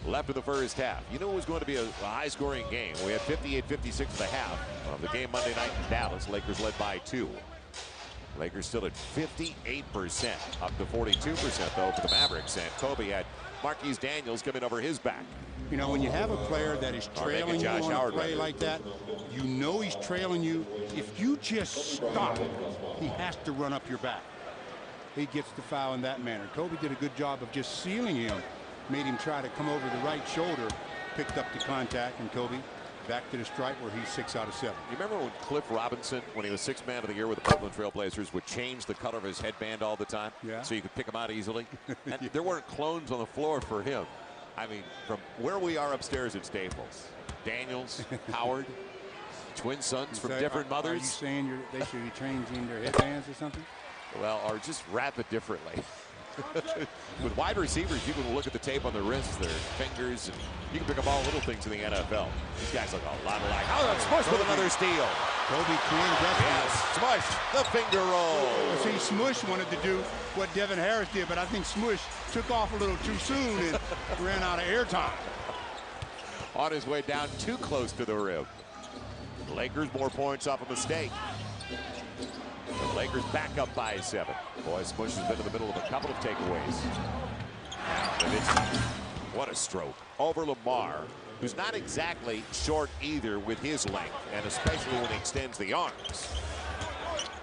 left of the first half. You knew it was going to be a high-scoring game. We had 58-56 at the half of the game Monday night in Dallas. Lakers led by 2. Lakers still at 58%, up to 42% though for the Mavericks. And Kobe had Marquise Daniels coming over his back. You know, when you have a player that is trailing you on a play like that, you know he's trailing you. If you just stop, he has to run up your back. he gets the foul in that manner. Kobe did a good job of just sealing him, made him try to come over the right shoulder, picked up the contact, and Kobe back to the stripe where he's 6 out of 7. You remember when Cliff Robinson, when he was 6th man of the year with the Portland Trailblazers, would change the color of his headband all the time? Yeah. So you could pick him out easily? And Yeah. There weren't clones on the floor for him. I mean, from where we are upstairs at Staples, Daniels, Howard, twin sons from different mothers. Are you saying they should be changing their headbands or something? Well, or just wrap it differently. With wide receivers, you can look at the tape on their wrists, their fingers, and you can pick up all little things in the NFL. These guys look a lot alike. Oh, that's Smush with another steal. Kobe can get Yes, Smush, the finger roll. See, Smush wanted to do what Devin Harris did, but I think Smush took off a little too soon and ran out of airtime. On his way down too close to the rim. The Lakers more points off a mistake. The Lakers back up by 7. Boy, Smush has been in the middle of a couple of takeaways. What a stroke. Over Lamar, who's not exactly short either with his length, and especially when he extends the arms.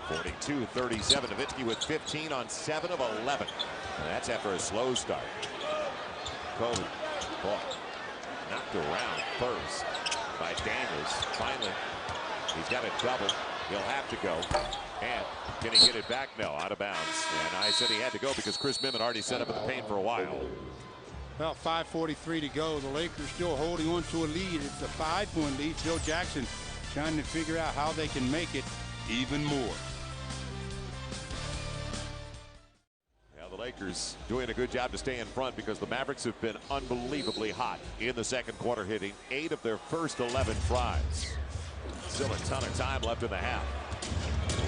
42-37. Nowitzki with 15 on 7 of 11. And that's after a slow start. Kobe, boy, knocked around first by Daniels. Finally, he's got a double. He'll have to go. And can he get it back? No, out of bounds. And I said he had to go because Chris Mihm had already set up in the paint for a while. Well, 5:43 to go. The Lakers still holding on to a lead. It's a 5-point lead. Phil Jackson trying to figure out how they can make it even more. Yeah, the Lakers doing a good job to stay in front because the Mavericks have been unbelievably hot in the second quarter, hitting 8 of their first 11 tries. Still a ton of time left in the half.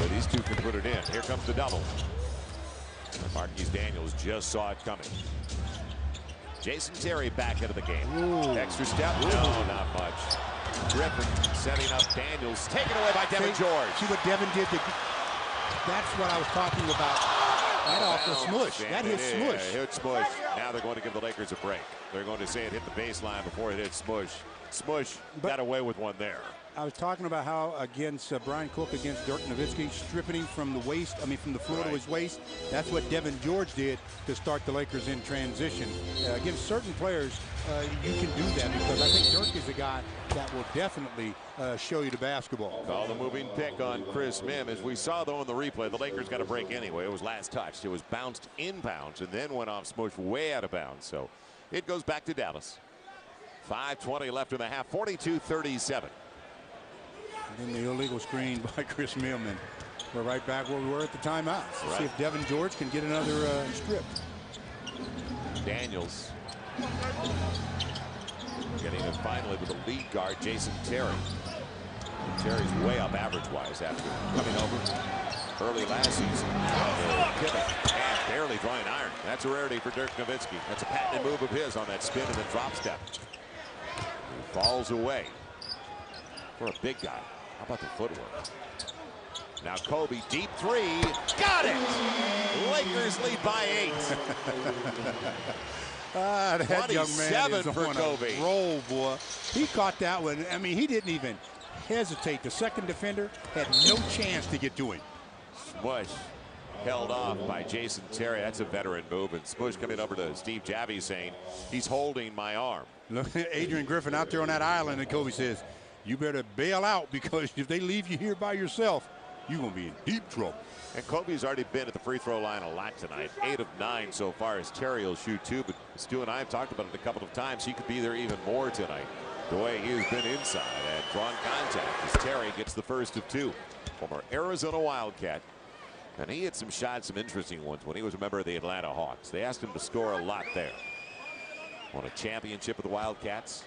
Well, these two can put it in. Here comes the double. Marquise Daniels just saw it coming. Jason Terry back into the game. Ooh. Extra step? No, not much. Griffin setting up Daniels. Taken away by Devin George. See what Devin did? That's what I was talking about. Right off the Smush. That hit Smush. Hit Smush. Now they're going to give the Lakers a break. They're going to say it hit the baseline before it hit Smush. Smush got away with one there. I was talking about how against Brian Cook against Dirk Nowitzki, stripping him from the waist, from the floor to his waist. That's what Devin George did to start the Lakers in transition. Against certain players, you can do that because I think Dirk is a guy that will definitely show you the basketball. Call the moving pick on Chris Mihm. As we saw, though, in the replay, the Lakers got a break anyway. It was last touched. It was bounced inbounds and then went off Smush way out of bounds. So it goes back to Dallas. 5:20 left in the half, 42-37. And then the illegal screen by Chris Mihm, and we're right back where we were at the timeout. Let's see if Devin George can get another strip. Daniels getting it finally with the lead guard, Jason Terry. Terry's way up average-wise after coming over early last season. Pivot and barely drawing iron. That's a rarity for Dirk Nowitzki. That's a patented move of his on that spin and then drop step. He falls away for a big guy. How about the footwork? Now Kobe, deep three. Got it! Lakers lead by 8. That young man is for on Kobe. A roll, boy. He caught that one. He didn't even hesitate. The second defender had no chance to get to him. Smush held off by Jason Terry. That's a veteran move. And Smush coming over to Steve Javie saying, he's holding my arm. Look, Adrian Griffin out there on that island, and Kobe says, you better bail out because if they leave you here by yourself, you're going to be in deep trouble. And Kobe's already been at the free throw line a lot tonight. 8 of 9 so far as Terry will shoot 2. But Stu and I have talked about it a couple of times. He could be there even more tonight. The way he has been inside and drawn contact as Terry gets the first of 2. Former Arizona Wildcat. And he had some shots, some interesting ones when he was a member of the Atlanta Hawks. They asked him to score a lot there. Won a championship with the Wildcats.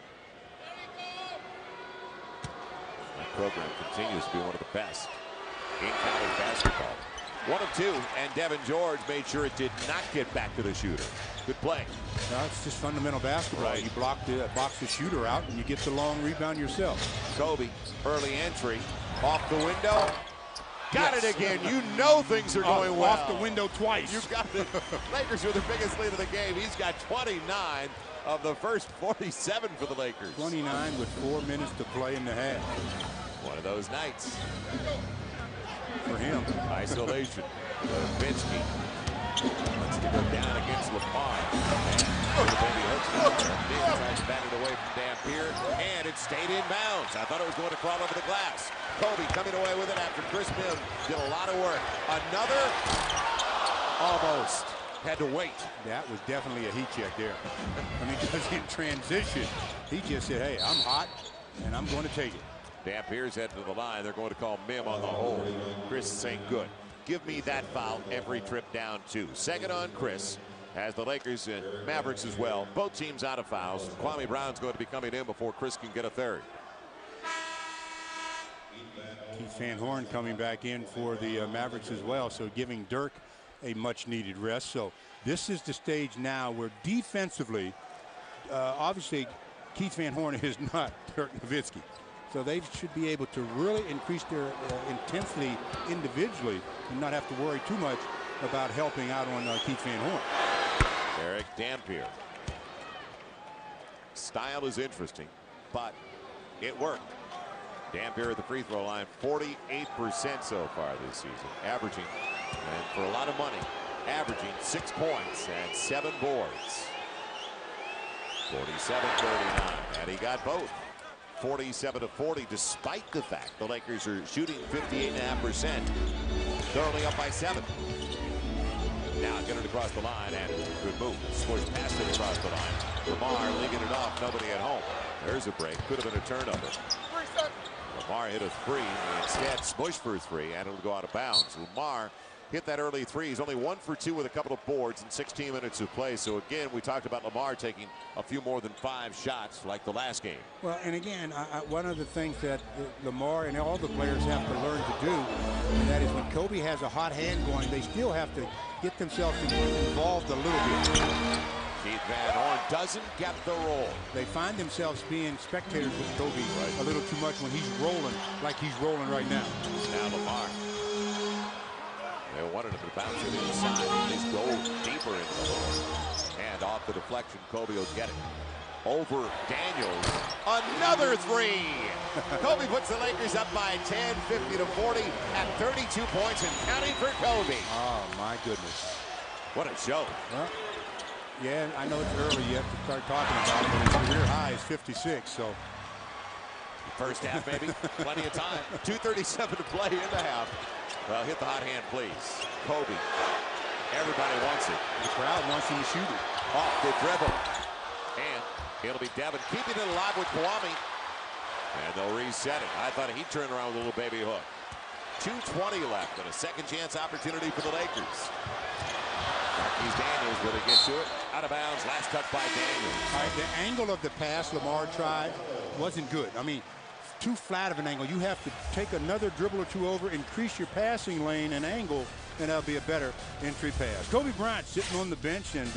That program continues to be one of the best in college basketball. 1 of 2, and Devin George made sure it did not get back to the shooter. Good play. No, it's just fundamental basketball. Right. You box the shooter out, and you get the long rebound yourself. Kobe, early entry, off the window. Got it again. You know things are going well. Off the window twice. You got it. Lakers with the biggest lead of the game. He's got 29 of the first 47 for the Lakers. 29 with 4 minutes to play in the half. One of those nights for him. Isolation. Nowitzki Wants to go down against Lamar. And tries to bat it away from Dampier, and it stayed in bounds. I thought it was going to crawl over the glass. Kobe coming away with it after Chris Mim did a lot of work. Another, almost. Had to wait. That was definitely a heat check there. I mean, because in transition, he just said, hey, I'm hot, and I'm going to take it. Dampier's heading to the line. They're going to call Mim on the hole. Chris is saying, good. Give me that foul every trip down, too. Second on Chris, as the Lakers and Mavericks as well. Both teams out of fouls. Kwame Brown's going to be coming in before Chris can get a third. Keith Van Horn coming back in for the Mavericks as well, so giving Dirk a much-needed rest. So this is the stage now where defensively, obviously, Keith Van Horn is not Dirk Nowitzki. So they should be able to really increase their intensity individually and not have to worry too much about helping out on Keith Van Horn. Eric Dampier. Style is interesting, but it worked. Dampier at the free throw line, 48% so far this season, averaging, and for a lot of money, averaging 6 points and 7 boards. 47-39, and he got both. 47-40, despite the fact the Lakers are shooting 58.5%. They're only up by 7. Now get it across the line, and good move. Swish past it across the line. Lamar leaving it off, nobody at home. There's a break, could have been a turnover. Lamar hit a 3, instead Smush for 3, and it'll go out of bounds. Lamar hit that early 3. He's only 1 for 2 with a couple of boards in 16 minutes of play. So again, we talked about Lamar taking a few more than 5 shots like the last game. Well, and again, one of the things that Lamar and all the players have to learn to do, and that is when Kobe has a hot hand going, they still have to get themselves involved a little bit. Keith Van Horn doesn't get the roll. They find themselves being spectators with Kobe a little too much when he's rolling like he's rolling right now. Now Lamar. They wanted him to bounce it inside. He's go deeper into the hole. And off the deflection, Kobe will get it. Over Daniels. Another 3. Kobe puts the Lakers up by 10, 50-40 at 32 points and counting for Kobe. Oh, my goodness. What a show. Well, yeah, I know it's early yet to start talking about it, but his career high is 56, so. First half, maybe. Plenty of time. 2:37 to play in the half. Well, hit the hot hand, please. Kobe. Everybody wants it. The crowd wants him to shoot it. Off the dribble. And it'll be Devin keeping it alive with Kwame. And they'll reset it. I thought he'd turn around with a little baby hook. 2:20 left and a second chance opportunity for the Lakers. Marquise Daniels, will he get to it? Out of bounds, last touch by Daniels. All right, the angle of the pass Lamar tried wasn't good. I mean, too flat of an angle. You have to take another dribble or two over, increase your passing lane and angle, and that'll be a better entry pass. Kobe Bryant sitting on the bench, and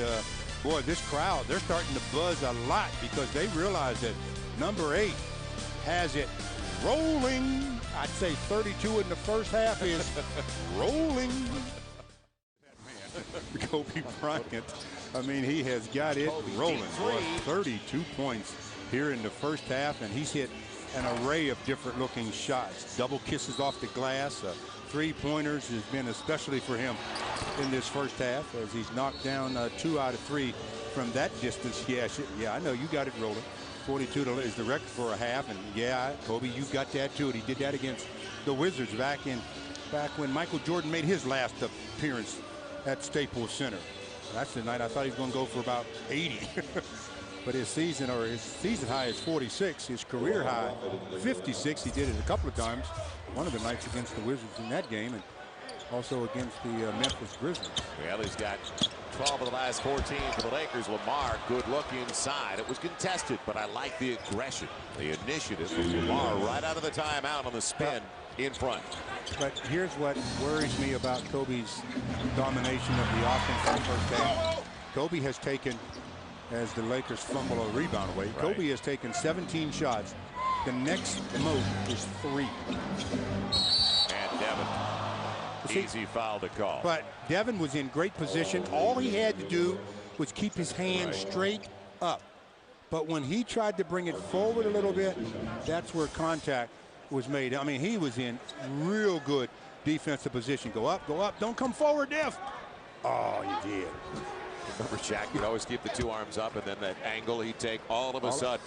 boy, this crowd, they're starting to buzz a lot because they realize that number 8 has it rolling. I'd say 32 in the first half is rolling. Kobe Bryant, I mean, he has got it rolling. Boy, 32 points here in the first half, and he's hit an array of different looking shots. Double kisses off the glass, 3-pointers has been especially for him in this first half as he's knocked down 2 out of 3 from that distance. Yeah, I know you got it rolling. 42 is the record for a half, and yeah, Kobe, you got that too. And he did that against the Wizards back when Michael Jordan made his last appearance at Staples Center. That's the night I thought he was going to go for about 80. But his season high is 46. His career high, 56. He did it a couple of times. One of the nights against the Wizards in that game, and also against the Memphis Grizzlies. Well, he's got 12 of the last 14 for the Lakers. Lamar, good look inside. It was contested, but I like the aggression, the initiative of Lamar right out of the timeout on the spin in front. But here's what worries me about Kobe's domination of the offense in the first half. Kobe has taken, as the Lakers fumble a rebound away, Kobe has taken 17 shots. The next most is 3. And Devin, easy foul to call. But Devin was in great position. All he had to do was keep his hand straight up. But when he tried to bring it forward a little bit, that's where contact was made. I mean, he was in real good defensive position. Go up, don't come forward, Dev. Oh, he did. Remember, Shaq would always keep the two arms up, and then that angle he'd take all of a sudden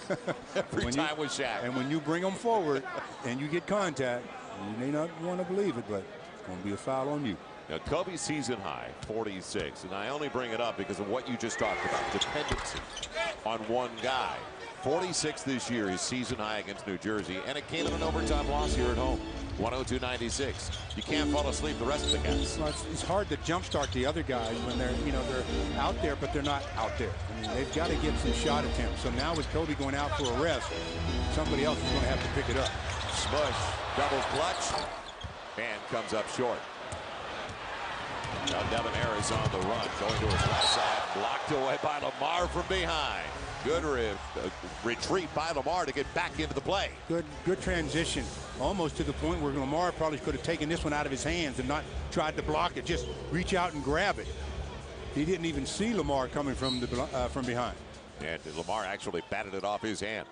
every time with Shaq. And when you bring them forward and you get contact, you may not want to believe it, but it's going to be a foul on you. Now, Kobe's season high, 46, and I only bring it up because of what you just talked about, dependency on one guy. 46 this year, his season high against New Jersey, and it came in an overtime loss here at home, 102-96. You can't fall asleep the rest of the guys. Well, it's hard to jumpstart the other guys when they're out there, but they're not out there. I mean, they've got to get some shot attempts. So now with Kobe going out for a rest, somebody else is going to have to pick it up. Smush, double clutch, and comes up short. Now Devin Harris on the run, going to his left side, blocked away by Lamar from behind. Good retreat by Lamar to get back into the play. Good transition, almost to the point where Lamar probably could have taken this one out of his hands and not tried to block it. Just reach out and grab it. He didn't even see Lamar coming from behind. And Lamar actually batted it off his hand.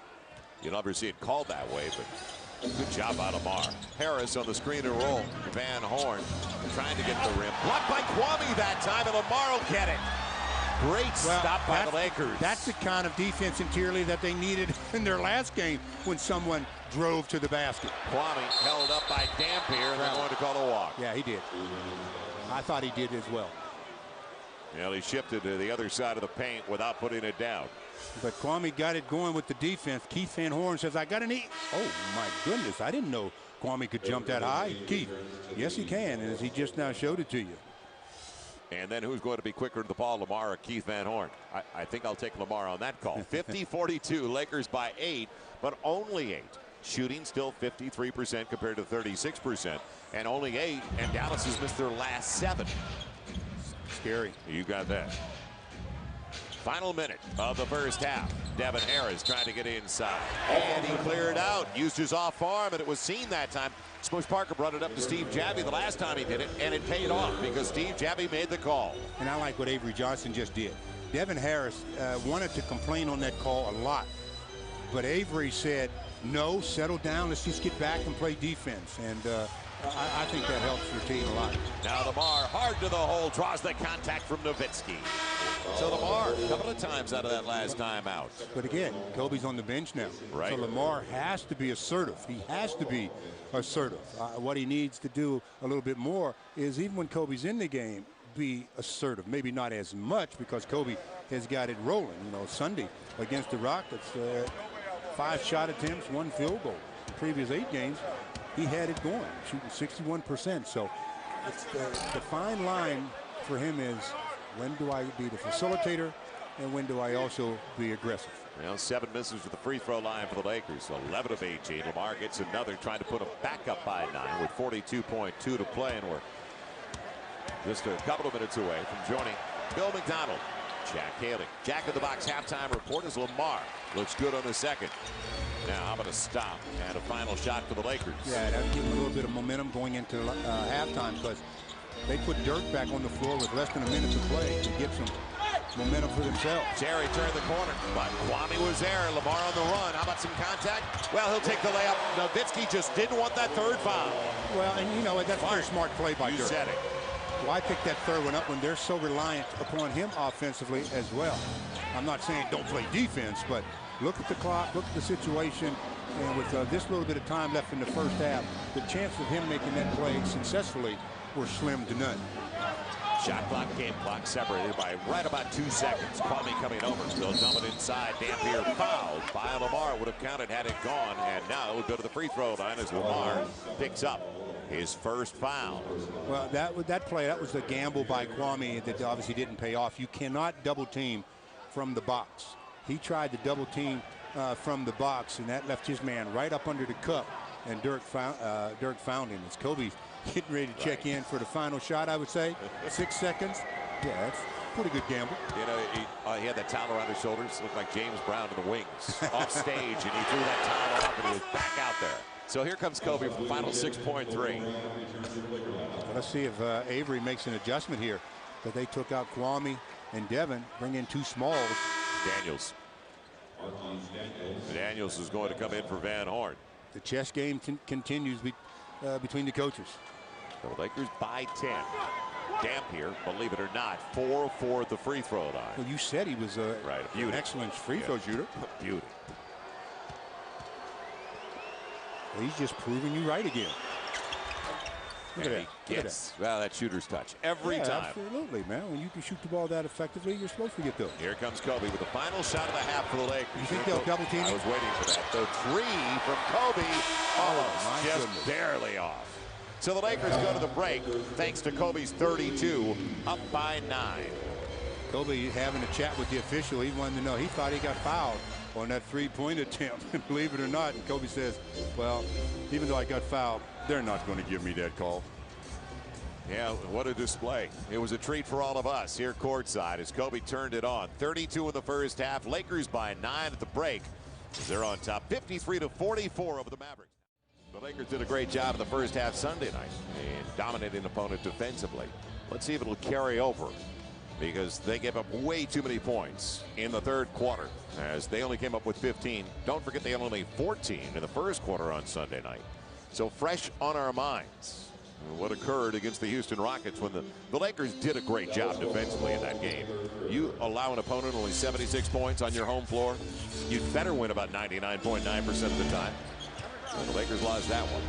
You'll never see it called that way, but good job by Lamar. Harris on the screen and roll. Van Horn trying to get the rim. Blocked by Kwame that time, and Lamar will get it. Great stop by the Lakers. That's the kind of defense interiorly that they needed in their last game when someone drove to the basket. Kwame held up by Dampier, and they're going to call a walk. Yeah, he did. I thought he did as well. Well, he shifted to the other side of the paint without putting it down. But Kwame got it going with the defense. Keith Van Horn says, I got an E. Oh, my goodness. I didn't know Kwame could jump that high. Keith, yes, he can, as he just now showed it to you. And then who's going to be quicker to the ball, Lamar or Keith Van Horn? I think I'll take Lamar on that call. 50-42, Lakers by 8, but only 8. Shooting still 53% compared to 36%, and only 8, and Dallas has missed their last 7. Scary. You got that. Final minute of the first half. Devin Harris trying to get inside. And he cleared out, used his off arm, and it was seen that time. Smush Parker brought it up to Steve Javie the last time he did it, and it paid off because Steve Javie made the call. And I like what Avery Johnson just did. Devin Harris wanted to complain on that call a lot. But Avery said, no, settle down. Let's just get back and play defense. And I think that helps your team a lot. Now Lamar hard to the hole, draws the contact from Nowitzki. So Lamar a couple of times out of that last time out. But again, Kobe's on the bench now. Right. So Lamar has to be assertive. He has to be assertive. What he needs to do a little bit more is, even when Kobe's in the game, be assertive. Maybe not as much because Kobe has got it rolling. You know, Sunday against the Rockets, 5 shot attempts, 1 field goal. The previous 8 games, he had it going, shooting 61%. So it's the fine line for him is, when do I be the facilitator and when do I also be aggressive? Well, 7 misses for the free throw line for the Lakers. 11 of 18. Lamar gets another, trying to put them back up by 9 with 42.2 to play, and we're just a couple of minutes away from joining Bill McDonald, Jack Haley. Jack in the Box halftime report is Lamar. Looks good on the second. Now, how about a stop and a final shot for the Lakers? Yeah, that would give them a little bit of momentum going into halftime, because they put Dirk back on the floor with less than a minute to play to get some momentum for themselves. Terry turned the corner, but Kwame was there. Lamar on the run. How about some contact? Well, he'll take the layup. Nowitzki just didn't want that third foul. Well, and you know, that's a very smart play by Dirk. You said it. Why pick that third one up when they're so reliant upon him offensively as well? I'm not saying don't play defense, but look at the clock, look at the situation, and with this little bit of time left in the first half, the chances of him making that play successfully were slim to none. Shot clock, game clock separated by right about 2 seconds. Kwame coming over. They'll dump it inside. Dampier fouled by Lamar. Would have counted had it gone. And now we'll go to the free throw line as Lamar picks up his first foul. Well, that play, that was a gamble by Kwame that obviously didn't pay off. You cannot double team from the box. He tried to double team from the box, and that left his man right up under the cup. And Dirk found him. It's Kobe getting ready to check in for the final shot, I would say. 6 seconds. Yeah, that's a pretty good gamble. You know, he had that towel around his shoulders. Looked like James Brown in the wings off stage, and he threw that towel up and he was back out there. So here comes Kobe for the final 6.3. Let's see if Avery makes an adjustment here. But they took out Kwame and Devin, bring in 2 smalls. Daniels is going to come in for Van Horn. The chess game continues between the coaches. The Lakers by 10. Dampier, believe it or not, 4 of 4 at the free throw line. Well, you said he was an excellent free throw shooter. Beauty. Well, he's just proving you right again. Look at that. Yes. Well, that shooter's touch every time. Absolutely, man. When you can shoot the ball that effectively, you're supposed to get those. Here comes Kobe with the final shot of the half for the Lakers. You think they'll double team? I was waiting for that. The 3 from Kobe, almost just barely off. So the Lakers go to the break thanks to Kobe's 32, up by 9. Kobe having a chat with the official. He wanted to know. He thought he got fouled on that three-point attempt. Believe it or not, and Kobe says, well, even though I got fouled, they're not going to give me that call. Yeah, what a display. It was a treat for all of us here courtside as Kobe turned it on. 32 in the first half. Lakers by 9 at the break. They're on top 53-44 over the Mavericks. The Lakers did a great job in the first half Sunday night in dominating an opponent defensively. Let's see if it'll carry over, because they gave up way too many points in the third quarter as they only came up with 15. Don't forget they had only 14 in the first quarter on Sunday night. So fresh on our minds what occurred against the Houston Rockets when the Lakers did a great job defensively in that game. You allow an opponent only 76 points on your home floor, you'd better win about 99.9% of the time. And the Lakers lost that one.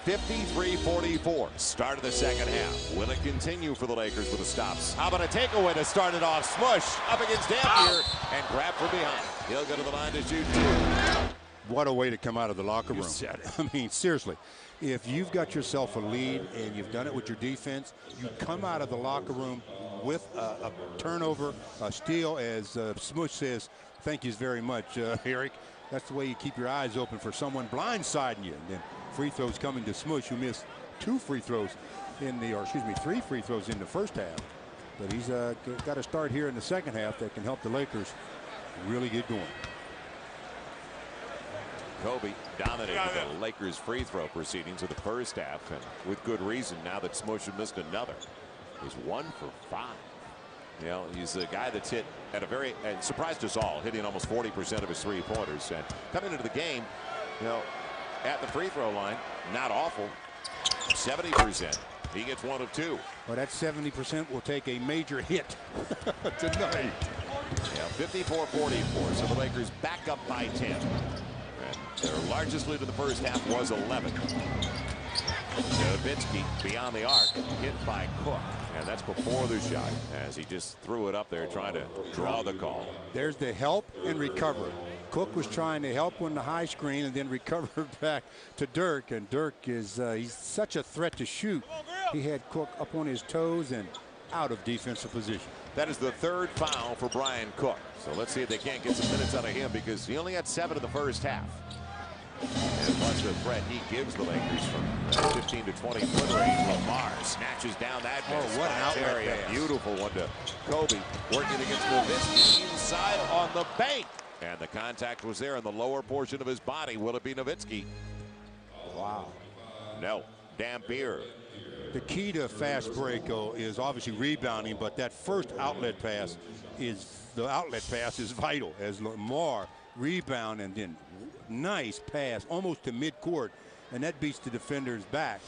53-44. Start of the second half. Will it continue for the Lakers with the stops? How about a takeaway to start it off? Smush up against Dampier and grab from behind. He'll go to the line to shoot 2. What a way to come out of the locker room. You said it. I mean, seriously, if you've got yourself a lead and you've done it with your defense, you come out of the locker room with a turnover, a steal, as Smush says, thank you very much, Eric. That's the way you keep your eyes open for someone blindsiding you. And then free throws coming to Smush, who missed 3 free throws in the first half. But he's got to start here in the second half that can help the Lakers really get going. Kobe dominated the Lakers free throw proceedings of the first half, and with good reason now that Smush had missed another. He's 1 for 5. You know, he's a guy that's hit at and surprised us all, hitting almost 40% of his three-pointers. And coming into the game, you know, at the free throw line, not awful. 70%. He gets 1 of 2. Well, that 70% will take a major hit tonight. Yeah, 54-44. So the Lakers back up by 10. And their largest lead in the first half was 11. Nowitzki beyond the arc, hit by Cook. And that's before the shot, as he just threw it up there trying to draw the call. There's the help and recovery. Cook was trying to help on the high screen and then recover back to Dirk. And Dirk is he's such a threat to shoot. He had Cook up on his toes and out of defensive position. That is the 3rd foul for Bryant Cook. So let's see if they can't get some minutes out of him, because he only had 7 in the first half. And plus the threat he gives the Lakers from 15 to 20 foot range. Lamar snatches down that miss. What an outlet pass. A beautiful one to Kobe, working against Nowitzki inside on the bank. And the contact was there in the lower portion of his body. Will it be Nowitzki? Wow. No. Dampier. The key to fast break is obviously rebounding, but that first outlet pass is vital, as Lamar rebound and then nice pass almost to midcourt, and that beats the defender's back.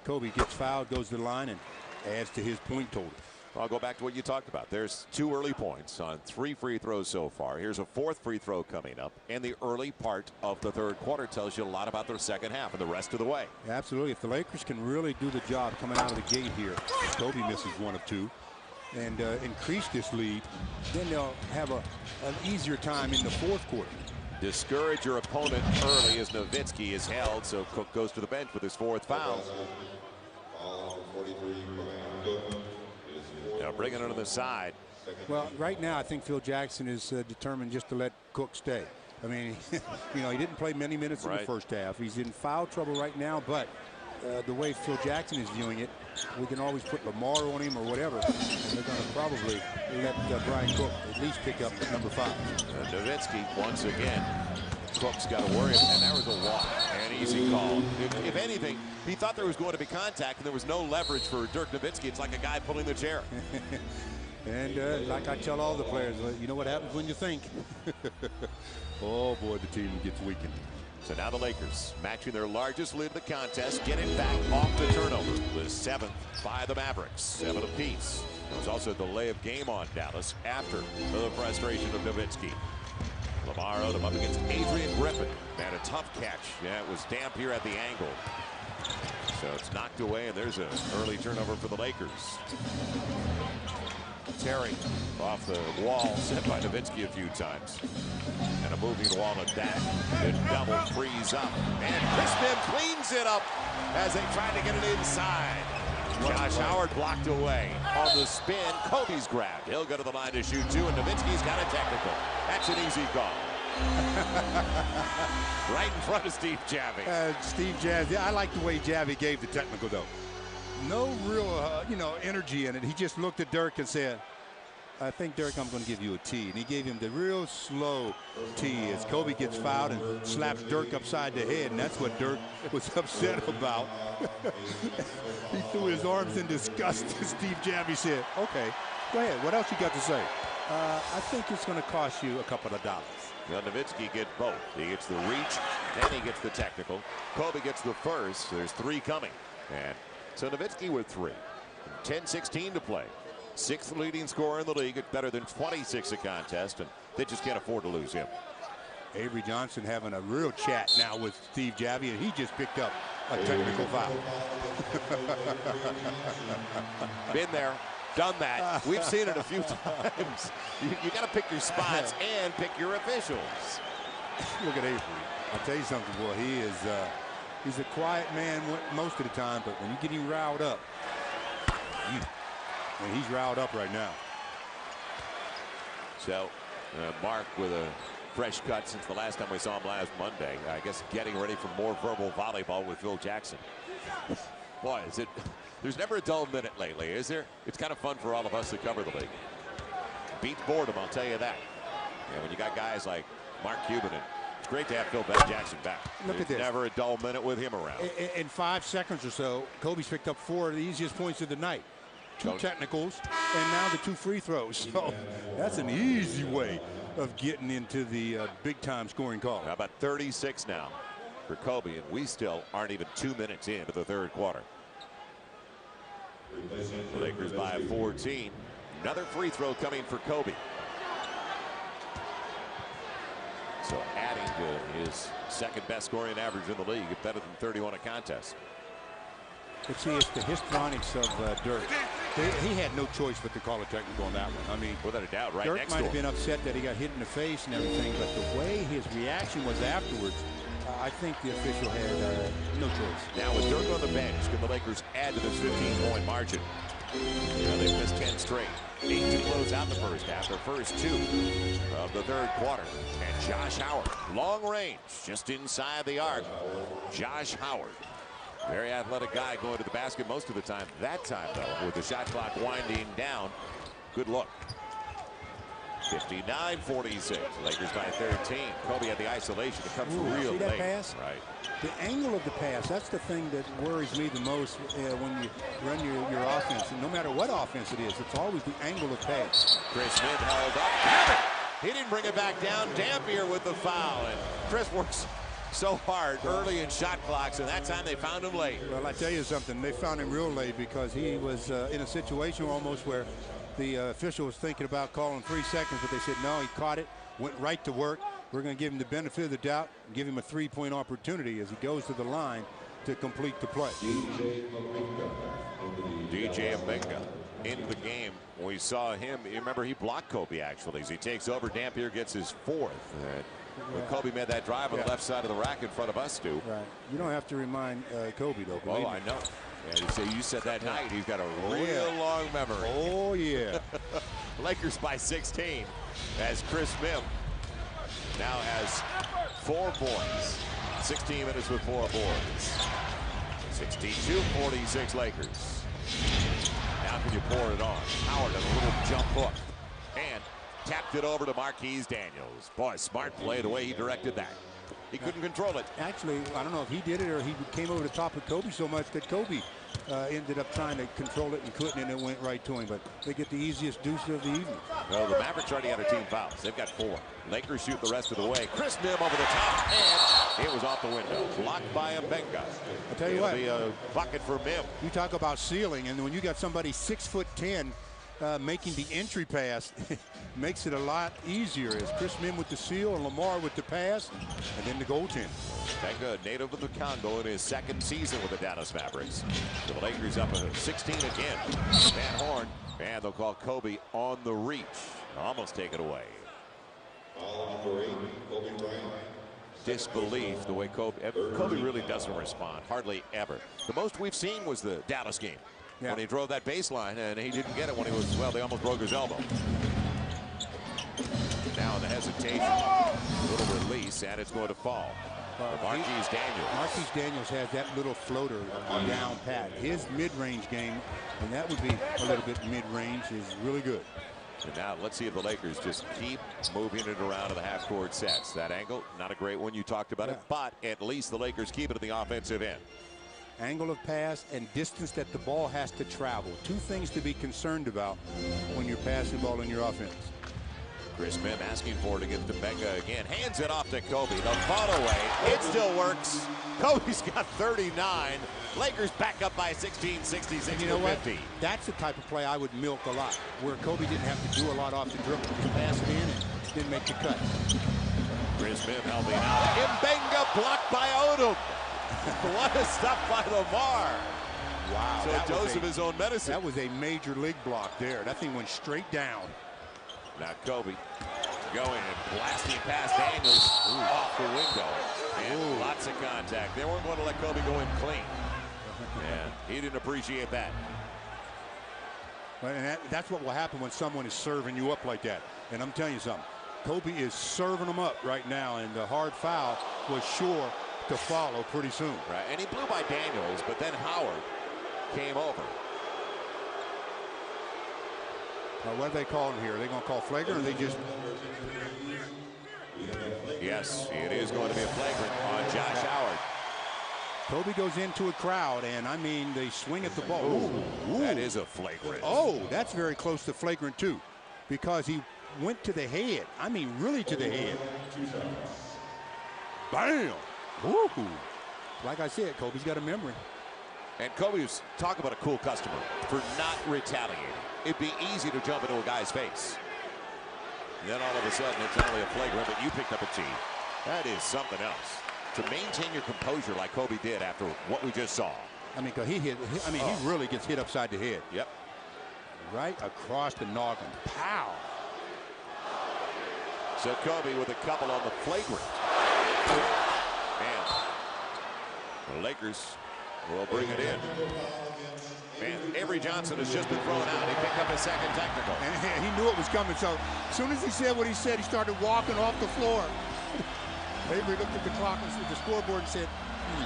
Kobe gets fouled, goes to the line, and adds to his point total. I'll go back to what you talked about. There's 2 early points on 3 free throws so far. Here's a 4th free throw coming up, and the early part of the third quarter tells you a lot about their second half and the rest of the way. Absolutely. If the Lakers can really do the job coming out of the gate here, Kobe misses 1 of 2, and increase this lead, then they'll have an easier time in the fourth quarter. Discourage your opponent early as Nowitzki is held, so Cook goes to the bench with his 4th foul. Now bringing it on the side. Well, right now I think Phil Jackson is determined just to let Cook stay. I mean, you know, he didn't play many minutes in the first half. He's in foul trouble right now, but the way Phil Jackson is viewing it, we can always put Lamar on him or whatever, and they're going to probably let Bryant Cook at least pick up number 5. Nowitzki once again. Cook's got to worry, and that was a walk, an easy call. If anything, he thought there was going to be contact, and there was no leverage for Dirk Nowitzki. It's like a guy pulling the chair. And like I tell all the players, you know what happens when you think. Oh boy, the team gets weakened. So now the Lakers matching their largest lead of the contest, get it back off the turnover. The 7th by the Mavericks, 7 apiece. There was also a delay of game on Dallas after the frustration of Nowitzki. Lamar Odom up against Adrian Griffin. Had a tough catch. Yeah, it was damp here at the angle. So it's knocked away, and there's an early turnover for the Lakers. Terry off the wall, set by Nowitzki a few times. And a moving wall at that. The double frees up. And Chris Mihm cleans it up as they tried to get it inside. Josh Howard blocked away on the spin. Kobe's grabbed. He'll go to the line to shoot 2, and Nowitzki's got a technical. That's an easy call. Right in front of Steve Javie. Steve Javie. I like the way Javie gave the technical, though. No real, energy in it. He just looked at Dirk and said, I think, Dirk, I'm going to give you a T. And he gave him the real slow T as Kobe gets fouled and slaps Dirk upside the head. And that's what Dirk was upset about. He threw his arms in disgust. Steve Javie said, okay, go ahead. What else you got to say? I think it's going to cost you a couple of dollars. Well, Nowitzki gets both. He gets the reach, then he gets the technical. Kobe gets the first. There's 3 coming. And so Nowitzki with 3. 10-16 to play. 6th leading scorer in the league at better than 26 a contest, and they just can't afford to lose him. Avery Johnson having a real chat now with Steve Javie, and he just picked up a technical foul. Been there, done that. We've seen it a few times. You got to pick your spots and pick your officials. Look at Avery. I'll tell you something, boy. He is he's a quiet man most of the time, but when you get him riled up, and he's riled up right now. So Mark with a fresh cut since the last time we saw him last Monday. I guess getting ready for more verbal volleyball with Phil Jackson. Boy, there's never a dull minute lately, is there? It's kind of fun for all of us to cover the league. Beats boredom, I'll tell you that. And when you got guys like Mark Cuban, it's great to have Phil Jackson back. Look at this. Never a dull minute with him around. In 5 seconds or so, Kobe's picked up 4 of the easiest points of the night. 2 technicals, and now the 2 free throws. So that's an easy way of getting into the big-time scoring call. How about 36 now for Kobe, and we still aren't even 2 minutes into the 3rd quarter. The Lakers by 14. Another free throw coming for Kobe. So adding to his 2nd best scoring average in the league, better than 31 a contest. But see, it's the histrionics of Dirk. He had no choice but to call a technical on that one. I mean, without a doubt, right Dirk next might to have him. been upset that he got hit in the face and everything, but the way his reaction was afterwards, I think the official had no choice. Now with Dirk on the bench, can the Lakers add to this 15-point margin? Now they've missed 10 straight. 8 to close out the first half. Their first 2 of the 3rd quarter. And Josh Howard, long range, just inside the arc. Josh Howard. Very athletic guy going to the basket most of the time. That time, though, with the shot clock winding down. Good look. 59-46. Lakers by 13. Kobe had the isolation. It comes real see that late. Pass? Right. The angle of the pass, that's the thing that worries me the most when you run your offense. And no matter what offense it is, it's always the angle of pass. Chris Smith held up. He didn't bring it back down. Dampier with the foul. And Chris works so hard early in shot clocks, and that time they found him late. Well, I tell you something, they found him real late because he was in a situation almost where the official was thinking about calling 3 seconds, but they said no, he caught it, went right to work. We're going to give him the benefit of the doubt and give him a 3-point opportunity as he goes to the line to complete the play. DJ Mbenga in the game. We saw him. You remember he blocked Kobe actually as he takes over. Dampier gets his 4th. When Kobe made that drive on the left side of the rack in front of us, Stu. Right. You don't have to remind Kobe, though. Oh, I know. Yeah, you said that night. He's got a real long memory. Oh, yeah. Lakers by 16 as Chris Mihm now has 4 points. 16 minutes with 4 boards. 62-46 Lakers. Now can you pour it on? Howard, a little jump hook. And tapped it over to Marquise Daniels. Boy, smart play the way he directed that. He couldn't control it. Actually, I don't know if he did it or he came over the top of Kobe so much that Kobe ended up trying to control it and couldn't, and it went right to him. But they get the easiest deuce of the evening. Well, the Mavericks already have team fouls. They've got 4. Lakers shoot the rest of the way. Chris Mim over the top, and it was off the window. Blocked by Mbenga. I'll tell you what. It'll be a bucket for Mim. You talk about ceiling, and when you got somebody 6'10" making the entry pass, makes it a lot easier. As Chris Mim with the seal and Lamar with the pass, and then the goaltend. Mbenga, native of the Congo, in his 2nd season with the Dallas Mavericks. So the Lakers up 16 again. Van Horn, and they'll call Kobe on the reach. Almost take it away. Disbelief the way Kobe really doesn't respond, hardly ever. The most we've seen was the Dallas game. Yeah. When he drove that baseline, and he didn't get it when he was, well, they almost broke his elbow. Now the hesitation, a little release, and it's going to fall. Marquise Daniels has that little floater down pat. His mid-range game, and that would be a little bit mid-range, is really good. And now let's see if the Lakers just keep moving it around to the half-court sets. That angle, not a great one. You talked about it, but at least the Lakers keep it at the offensive end. Angle of pass and distance that the ball has to travel. 2 things to be concerned about when you're passing the ball in your offense. Chris Mim asking for it against Mbenga again. Hands it off to Kobe. The follow away. It still works. Kobe's got 39. Lakers back up by 16, 66 you know to 50. What? That's the type of play I would milk a lot, where Kobe didn't have to do a lot off the dribble. He passed it in and didn't make the cut. Chris Mim helping out. Mbenga blocked by Odom. What a stop by Lamar. Wow. So a dose of his own medicine. That was a major league block there. That thing went straight down. Now Kobe going and blasting past Daniels off the window. And lots of contact. They weren't going to let Kobe go in clean. And he didn't appreciate that. And that's what will happen when someone is serving you up like that. And I'm telling you something. Kobe is serving them up right now, and the hard foul was sure to follow pretty soon. Right, and he blew by Daniels, but then Howard came over. Now, what are they calling here? Are they going to call flagrant, or are they just... Yes, it is going to be a flagrant on Josh Howard. Kobe goes into a crowd, and I mean, they swing at the ball. Ooh. That is a flagrant. Oh, that's very close to flagrant, too, because he went to the head. I mean, really to the head. Bam! Woo! Like I said, Kobe's got a memory. And Kobe's talk about a cool customer for not retaliating. It'd be easy to jump into a guy's face. And then all of a sudden, it's only a flagrant, but you picked up a tee. That is something else. To maintain your composure like Kobe did after what we just saw. I mean, cause he really gets hit upside the head. Yep. Right across the noggin. Pow! So Kobe with a couple on the flagrant. And the Lakers will bring it in. And Avery Johnson has just been thrown out. He picked up his 2nd technical. And he knew it was coming, so as soon as he said what he said, he started walking off the floor. Avery looked at the clock and the scoreboard and said,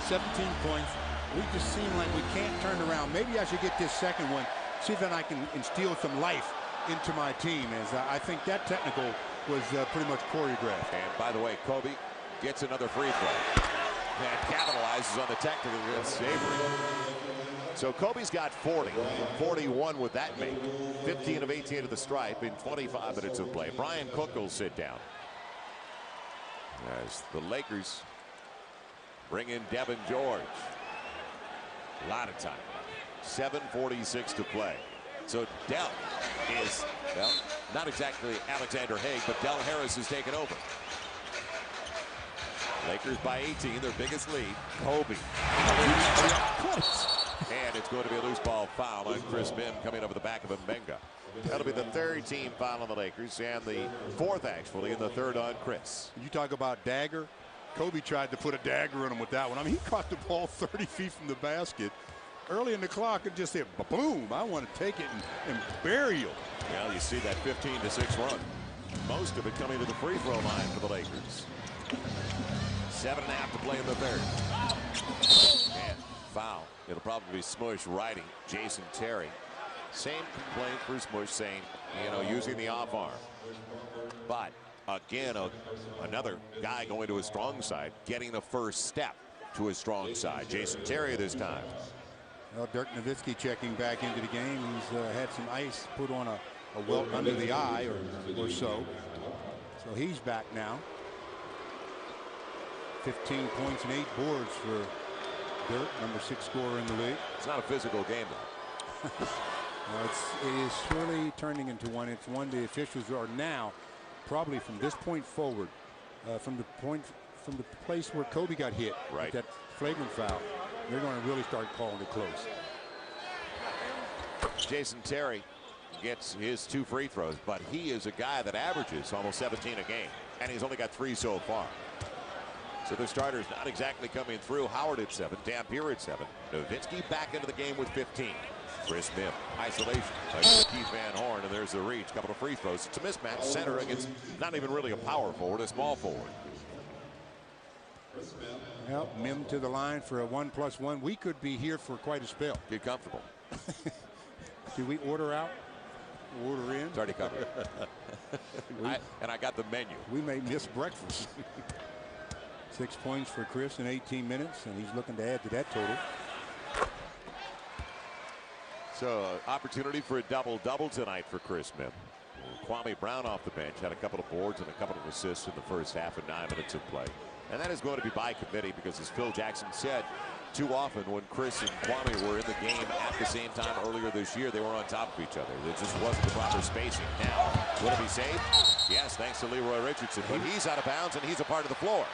17 points. We just seem like we can't turn around. Maybe I should get this 2nd one, see if then I can instill some life into my team. As I think that technical was pretty much choreographed. And by the way, Kobe gets another free throw and capitalizes on the technical against Avery. So Kobe's got 40, 41 with that make. 15 of 18 to the stripe in 25 minutes of play. Brian Cook will sit down. As the Lakers bring in Devin George. A lot of time. 7:46 to play. So Del is, well, not exactly Alexander Haig, but Del Harris has taken over. Lakers by 18, their biggest lead. Kobe. And it's going to be a loose ball foul on Chris Mim coming over the back of Mbenga. That'll be the 3rd team foul on the Lakers, and the 4th actually, in the 3rd on Chris. You talk about dagger. Kobe tried to put a dagger in him with that one. I mean, he caught the ball 30 feet from the basket early in the clock and just said, boom, I want to take it and bury you. Well, you see that 15-6 run. Most of it coming to the free throw line for the Lakers. 7.5 to play in the 3rd. And foul. It'll probably be Smush riding Jason Terry. Same complaint for Smush, saying, using the off arm. But again, another guy going to his strong side, getting the first step to his strong side. Jason Terry this time. Well, Dirk Nowitzki checking back into the game. He's had some ice put on a welt under the eye or so. So he's back now. 15 points and 8 boards for Dirk, number 6 scorer in the league. It's not a physical game, though. Well, it is surely turning into one. It's one the officials are now, probably from this point forward, from the place where Kobe got hit, right, that flagrant foul, they're going to really start calling it close. Jason Terry gets his 2 free throws, but he is a guy that averages almost 17 a game, and he's only got 3 so far. So the starters not exactly coming through. Howard at 7, Dampier at 7. Nowitzki back into the game with 15. Chris Mihm, isolation, Keith Van Horn, and there's the reach. Couple of free throws. It's a mismatch. Center against not even really a power forward, a small forward. Well, Mihm to the line for a 1+1. We could be here for quite a spell. Get comfortable. Do we order out? Order in? It's already covered. And I got the menu. We may miss breakfast. 6 points for Chris in 18 minutes, and he's looking to add to that total. So opportunity for a double-double tonight for Chris Mihm. Kwame Brown off the bench had a couple of boards and a couple of assists in the first half and 9 minutes of play. And that is going to be by committee because, as Phil Jackson said, too often when Chris and Kwame were in the game at the same time earlier this year, they were on top of each other. There just wasn't the proper spacing. Now, will it be saved? Yes, thanks to Leroy Richardson. But he's out of bounds and he's a part of the floor.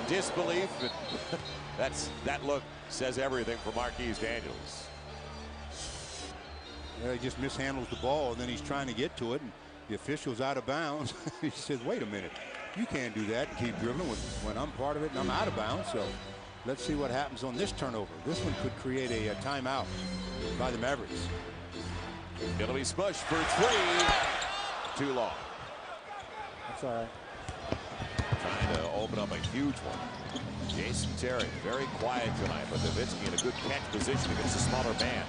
Disbelief. That look says everything for Marquise Daniels. Yeah, he just mishandles the ball, and then he's trying to get to it, and the official's out of bounds. He says, wait a minute, you can't do that and keep dribbling when I'm part of it and I'm out of bounds. So let's see what happens on this turnover. This one could create a timeout by the Mavericks. It'll be smushed for 3. Too long. That's all right. Trying to open up a huge one. Jason Terry very quiet tonight, but Nowitzki in a good catch position against a smaller man.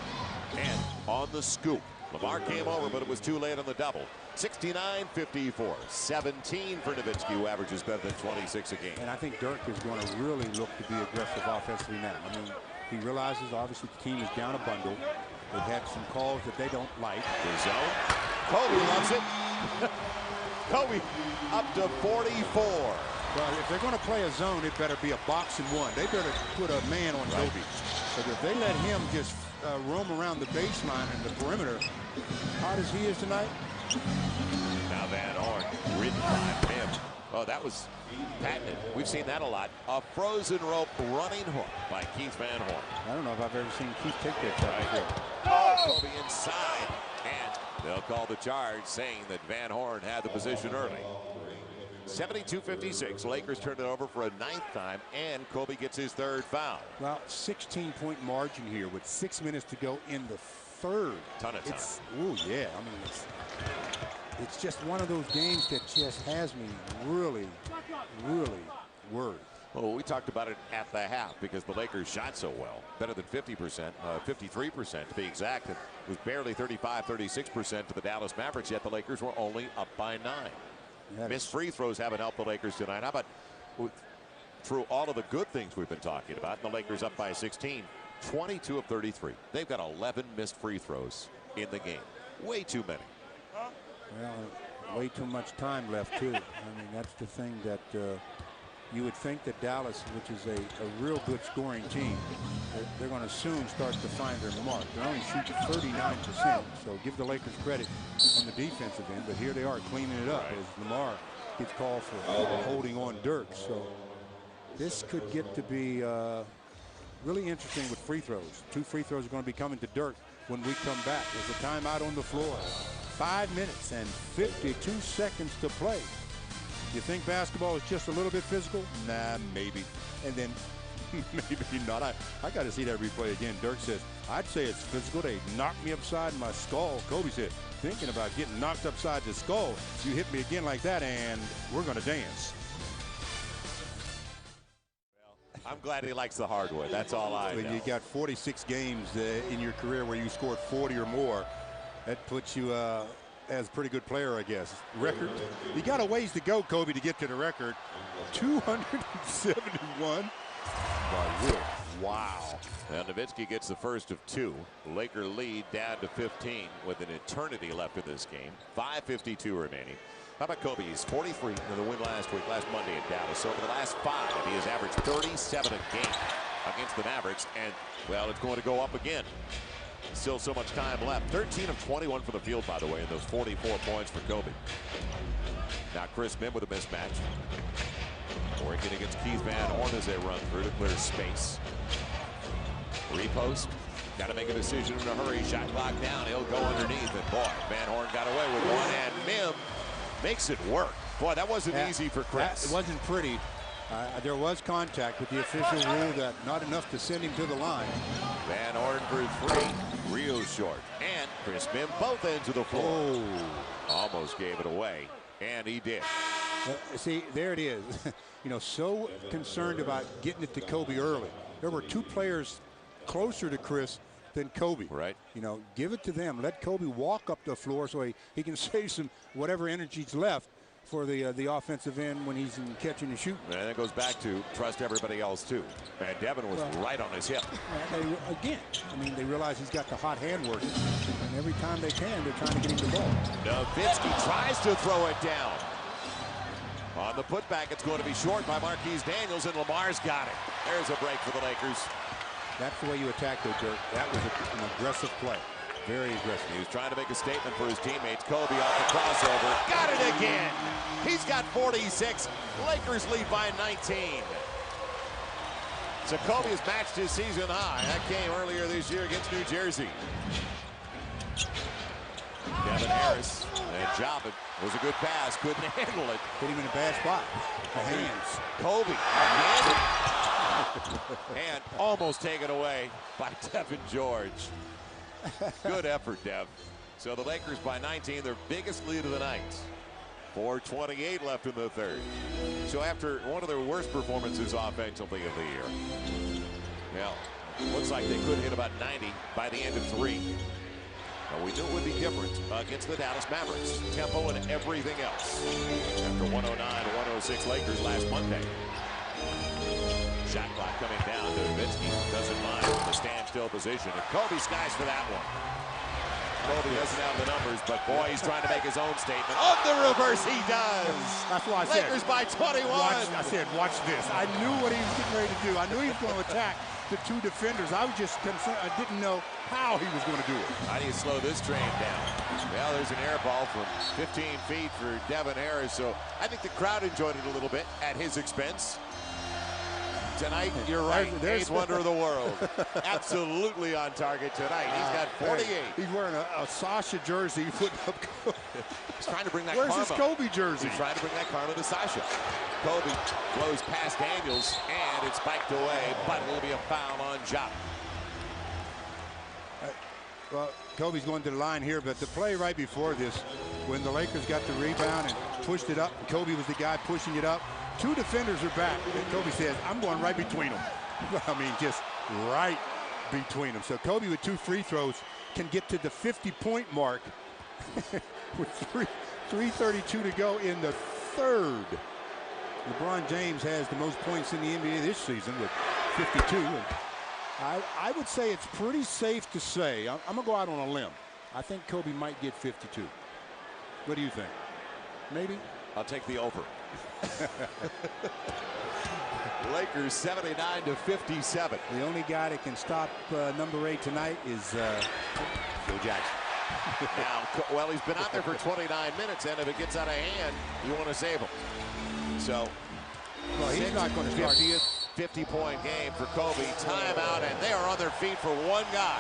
And on the scoop, Lamar came over, but it was too late on the double. 69-54, 17 for Nowitzki, who averages better than 26 a game. And I think Dirk is going to really look to be aggressive offensively now. I mean, he realizes obviously the team is down a bundle. They've had some calls that they don't like. The zone. Kobe loves it. Kobe up to 44. Well, if they're going to play a zone, it better be a box and one. They better put a man on Kobe. But if they let him just roam around the baseline and the perimeter, hot as he is tonight. Now Van Horn, ridden by him. Oh, that was patented. We've seen that a lot. A frozen rope running hook by Keith Van Horn. I don't know if I've ever seen Keith take that shot before. Oh, Kobe inside. And they'll call the charge, saying that Van Horn had the position early. 72-56. Lakers turn it over for a 9th time, and Kobe gets his 3rd foul. Well, 16-point margin here with 6 minutes to go in the 3rd. Ton of time. Oh yeah, I mean it's just one of those games that just has me really worried. Well, we talked about it at the half because the Lakers shot so well, better than 50%, 53% to be exact. It was barely 35-36% to the Dallas Mavericks, yet the Lakers were only up by 9. Missed free throws haven't helped the Lakers tonight. How about through all of the good things we've been talking about, the Lakers up by 16, 22 of 33. They've got 11 missed free throws in the game. Way too many. Well, way too much time left, too. I mean, that's the thing that you would think that Dallas, which is a real good scoring team, they're going to soon start to find their mark. They're only shooting 39%, so give the Lakers credit on the defensive end, but here they are cleaning it up as Lamar gets called for holding on Dirk. So this could get to be really interesting with free throws. 2 free throws are going to be coming to Dirk when we come back. There's a timeout on the floor. 5 minutes and 52 seconds to play. You think basketball is just a little bit physical? Nah, maybe. And then maybe not. I got to see that replay again. Dirk says, I'd say it's physical. They knocked me upside my skull. Kobe said, thinking about getting knocked upside the skull. You hit me again like that, and we're going to dance. Well, I'm glad he likes the hardwood. That's all I know. When you got 46 games in your career where you scored 40 or more, that puts you as a pretty good player, I guess. Record, you got a ways to go, Kobe, to get to the record. 271 by Will Wow. Now Nowitzki gets the first of two. Laker lead down to 15 with an eternity left in this game. 5:52 remaining. How about Kobe? He's 43 in the win last Monday in Dallas. So over the last 5, he has averaged 37 a game against the Mavericks. And, well, it's going to go up again. Still so much time left. 13 of 21 for the field, by the way, and those 44 points for Kobe. Now Chris Mihm with a mismatch. Working against Keith Van Horn as they run through to clear space. Repost. Got to make a decision in a hurry. Shot clock down. He'll go underneath. And boy, Van Horn got away with one. And Mihm makes it work. Boy, that wasn't easy for Chris. It wasn't pretty. There was contact with the official rule that not enough to send him to the line. Van Horn for 3. Real short. And Chris Mihm both ends of the floor. Oh. Almost gave it away. And he did. See, there it is. You know, so concerned about getting it to Kobe early. There were 2 players closer to Chris than Kobe. Right. You know, give it to them. Let Kobe walk up the floor so he can save some whatever energy's left for the offensive end when he's in catching and shooting. And it goes back to trust everybody else too. And Devin was right on his hip. They realize he's got the hot hand working, and every time they can, they're trying to get him the ball. Nowitzki tries to throw it down. On the putback, it's going to be short by Marquise Daniels, and Lamar's got it. There's a break for the Lakers. That's the way you attack the dirt. That was an aggressive play. Very aggressive. He was trying to make a statement for his teammates. Kobe off the crossover. Got it again. He's got 46. Lakers lead by 19. So Kobe has matched his season high. That came earlier this year against New Jersey. Devin Harris and Jobin was a good pass. Couldn't handle it. Hit him in a bad spot. The hands. Kobe again. And almost taken away by Devin George. Good effort, Dev. So the Lakers by 19, their biggest lead of the night. 4:28 left in the third. So after one of their worst performances offensively of the year, well, looks like they could hit about 90 by the end of 3. But we knew it would be different against the Dallas Mavericks. Tempo and everything else. After 109-106 Lakers last Monday. Shot clock coming down to Nowitzki. Doesn't mind the standstill position. And Kobe skies for that one. Kobe doesn't have the numbers, but boy, he's trying to make his own statement. On the reverse, he does. That's why I said. Lakers by 21. I said, watch this. I knew what he was getting ready to do. I knew he was going to attack the 2 defenders. I was just concerned. I didn't know how he was going to do it. How do you slow this train down? Well, there's an air ball from 15 feet for Devin Harris. So I think the crowd enjoyed it a little bit at his expense. Tonight, you're right. Eighth wonder of the world. Absolutely on target tonight. He's got 48. He's wearing a Sasha jersey. He's trying to bring that Where's karma. his Kobe jersey? He's trying to bring that karma to Sasha. Kobe blows past Daniels, and it's spiked away, but it'll be a foul on Ja. Well, Kobe's going to the line here, but the play right before this, when the Lakers got the rebound and pushed it up, Kobe was the guy pushing it up. 2 defenders are back, and Kobe says, I'm going right between them. I mean, just right between them. So Kobe with 2 free throws can get to the 50-point mark with 3:32 to go in the third. LeBron James has the most points in the NBA this season with 52. And I would say it's pretty safe to say, I'm going to go out on a limb. I think Kobe might get 52. What do you think? Maybe? I'll take the over. Lakers 79-57. The only guy that can stop number 8 tonight is Joe Jackson. Now, well, he's been out there for 29 minutes, and if it gets out of hand, you want to save him. So, well, he's not going to start. 50-point game for Kobe. Timeout, and they are on their feet for one guy.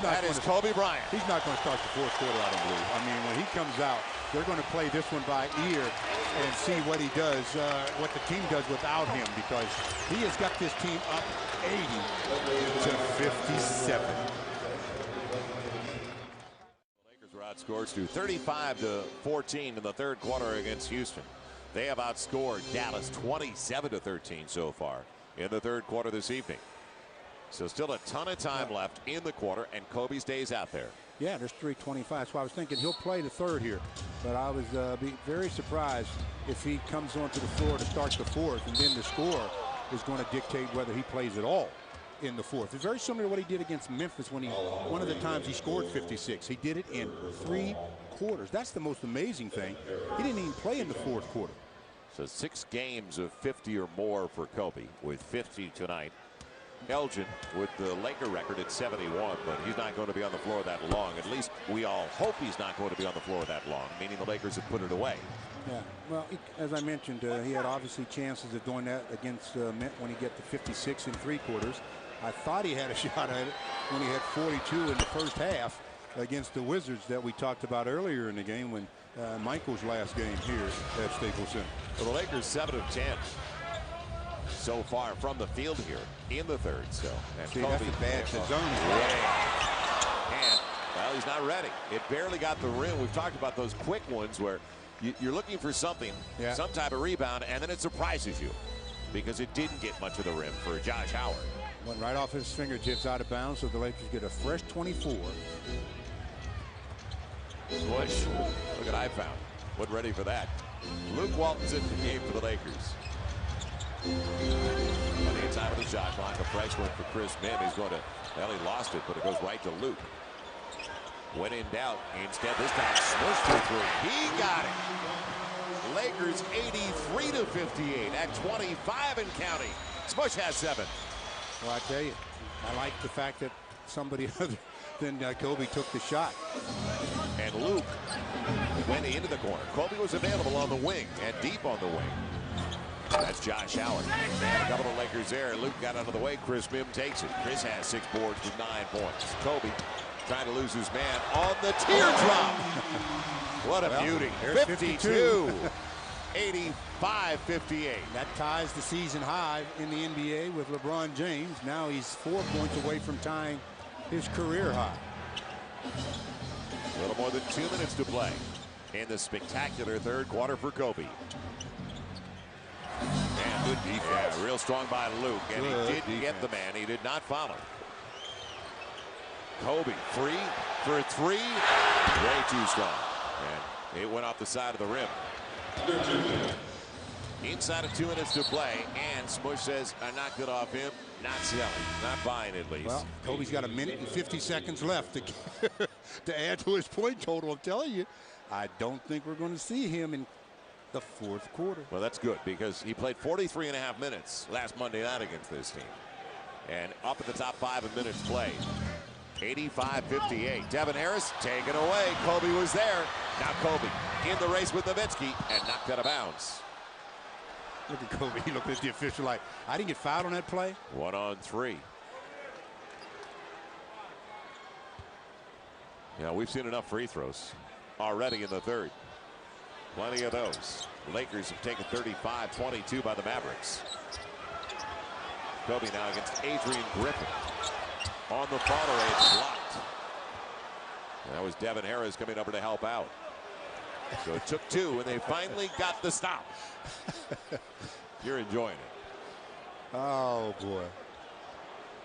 That is Kobe Bryant. He's not going to start the 4th quarter, I don't believe. I mean, when he comes out, they're going to play this one by ear and see what he does, what the team does without him, because he has got this team up 80-57. The Lakers were outscored to 35-14 in the 3rd quarter against Houston. They have outscored Dallas 27-13 so far in the 3rd quarter this evening. So still a ton of time left in the quarter, and Kobe stays out there. Yeah, there's 3:25, so I was thinking he'll play the 3rd here. But I was be very surprised if he comes onto the floor to start the 4th, and then the score is going to dictate whether he plays at all. in the fourth. It's very similar to what he did against Memphis when one of the times he scored 56. He did it in 3 quarters. That's the most amazing thing. He didn't even play in the fourth quarter. So 6 games of 50 or more for Kobe with 50 tonight. Elgin with the Laker record at 71, but he's not going to be on the floor that long. At least we all hope he's not going to be on the floor that long, meaning the Lakers have put it away. Yeah, well, as I mentioned, he had obviously chances of doing that against Mint when he got to 56 in 3 quarters. I thought he had a shot at it when he had 42 in the first half against the Wizards that we talked about earlier in the game when Michael's last game here at Staples Center. Well, the Lakers 7 of 10 so far from the field here in the third. So see, that's a bad zone. And well, he's not ready. It barely got the rim. We've talked about those quick ones where you're looking for something, some type of rebound, and then it surprises you because it didn't get much of the rim for Josh Howard. Went right off his fingertips out of bounds, so the Lakers get a fresh 24. Bush, look what I found. Wasn't ready for that. Luke Walton's in the game for the Lakers. On the inside of the shot clock, a fresh one for Chris Mihm. He's going to, well, he lost it, but it goes right to Luke. When in doubt, instead this time Smush for 3. He got it. Lakers 83 to 58 at 25 and counting. Smush has 7. Well, I tell you, I like the fact that somebody other than Kobe took the shot. And Luke went into the corner. Kobe was available on the wing and deep on the wing. That's Josh Howard. And a couple of Lakers there. Luke got out of the way. Chris Mihm takes it. Chris has 6 boards with 9 points. Kobe trying to lose his man on the teardrop. What a beauty. 52. 85-58. That ties the season high in the NBA with LeBron James. Now he's 4 points away from tying his career high. A little more than 2 minutes to play in the spectacular third quarter for Kobe. And good defense. Yeah, real strong by Luke. And he didn't get the man. He did not follow. Kobe free for 3. Way too strong. And it went off the side of the rim. Inside of 2 minutes to play, and Smush says, I knocked it off him. Not selling, not buying at least. Well, Kobe's got 1 minute and 50 seconds left to add to his point total. I'm telling you, I don't think we're going to see him in the fourth quarter. Well, that's good because he played 43.5 minutes last Monday night against this team. And up at the top 5 in minutes played. 85-58. Devin Harris taken away. Kobe was there. Now Kobe in the race with Nowitzki and knocked out of bounds. Look at Kobe. He looked at the official like, I didn't get fouled on that play. 1-on-3. Yeah, we've seen enough free throws already in the third. Plenty of those. Lakers have taken 35-22 by the Mavericks. Kobe now against Adrian Griffin. On the follow, it's blocked. And that was Devin Harris coming over to help out. So it took 2, and they finally got the stop. You're enjoying it. Oh, boy.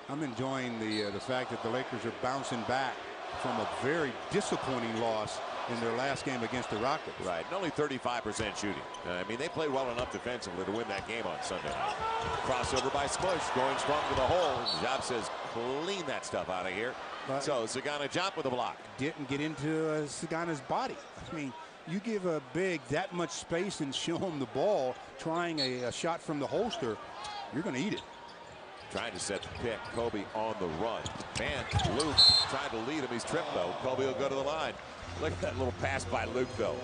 I'm enjoying the fact that the Lakers are bouncing back from a very disappointing loss in their last game against the Rockets. Right, and only 35% shooting. I mean, they played well enough defensively to win that game on Sunday night. Crossover by Smush, going strong to the hole. Job says, clean that stuff out of here. But so Sagana Diop with a block. Didn't get into Sagana's body. I mean, you give a big that much space and show him the ball, trying a shot from the holster, you're going to eat it. Trying to set the pick. Kobe on the run. Man, Luke trying to lead him. He's tripped, though. Kobe will go to the line. Look at that little pass by Luke, though.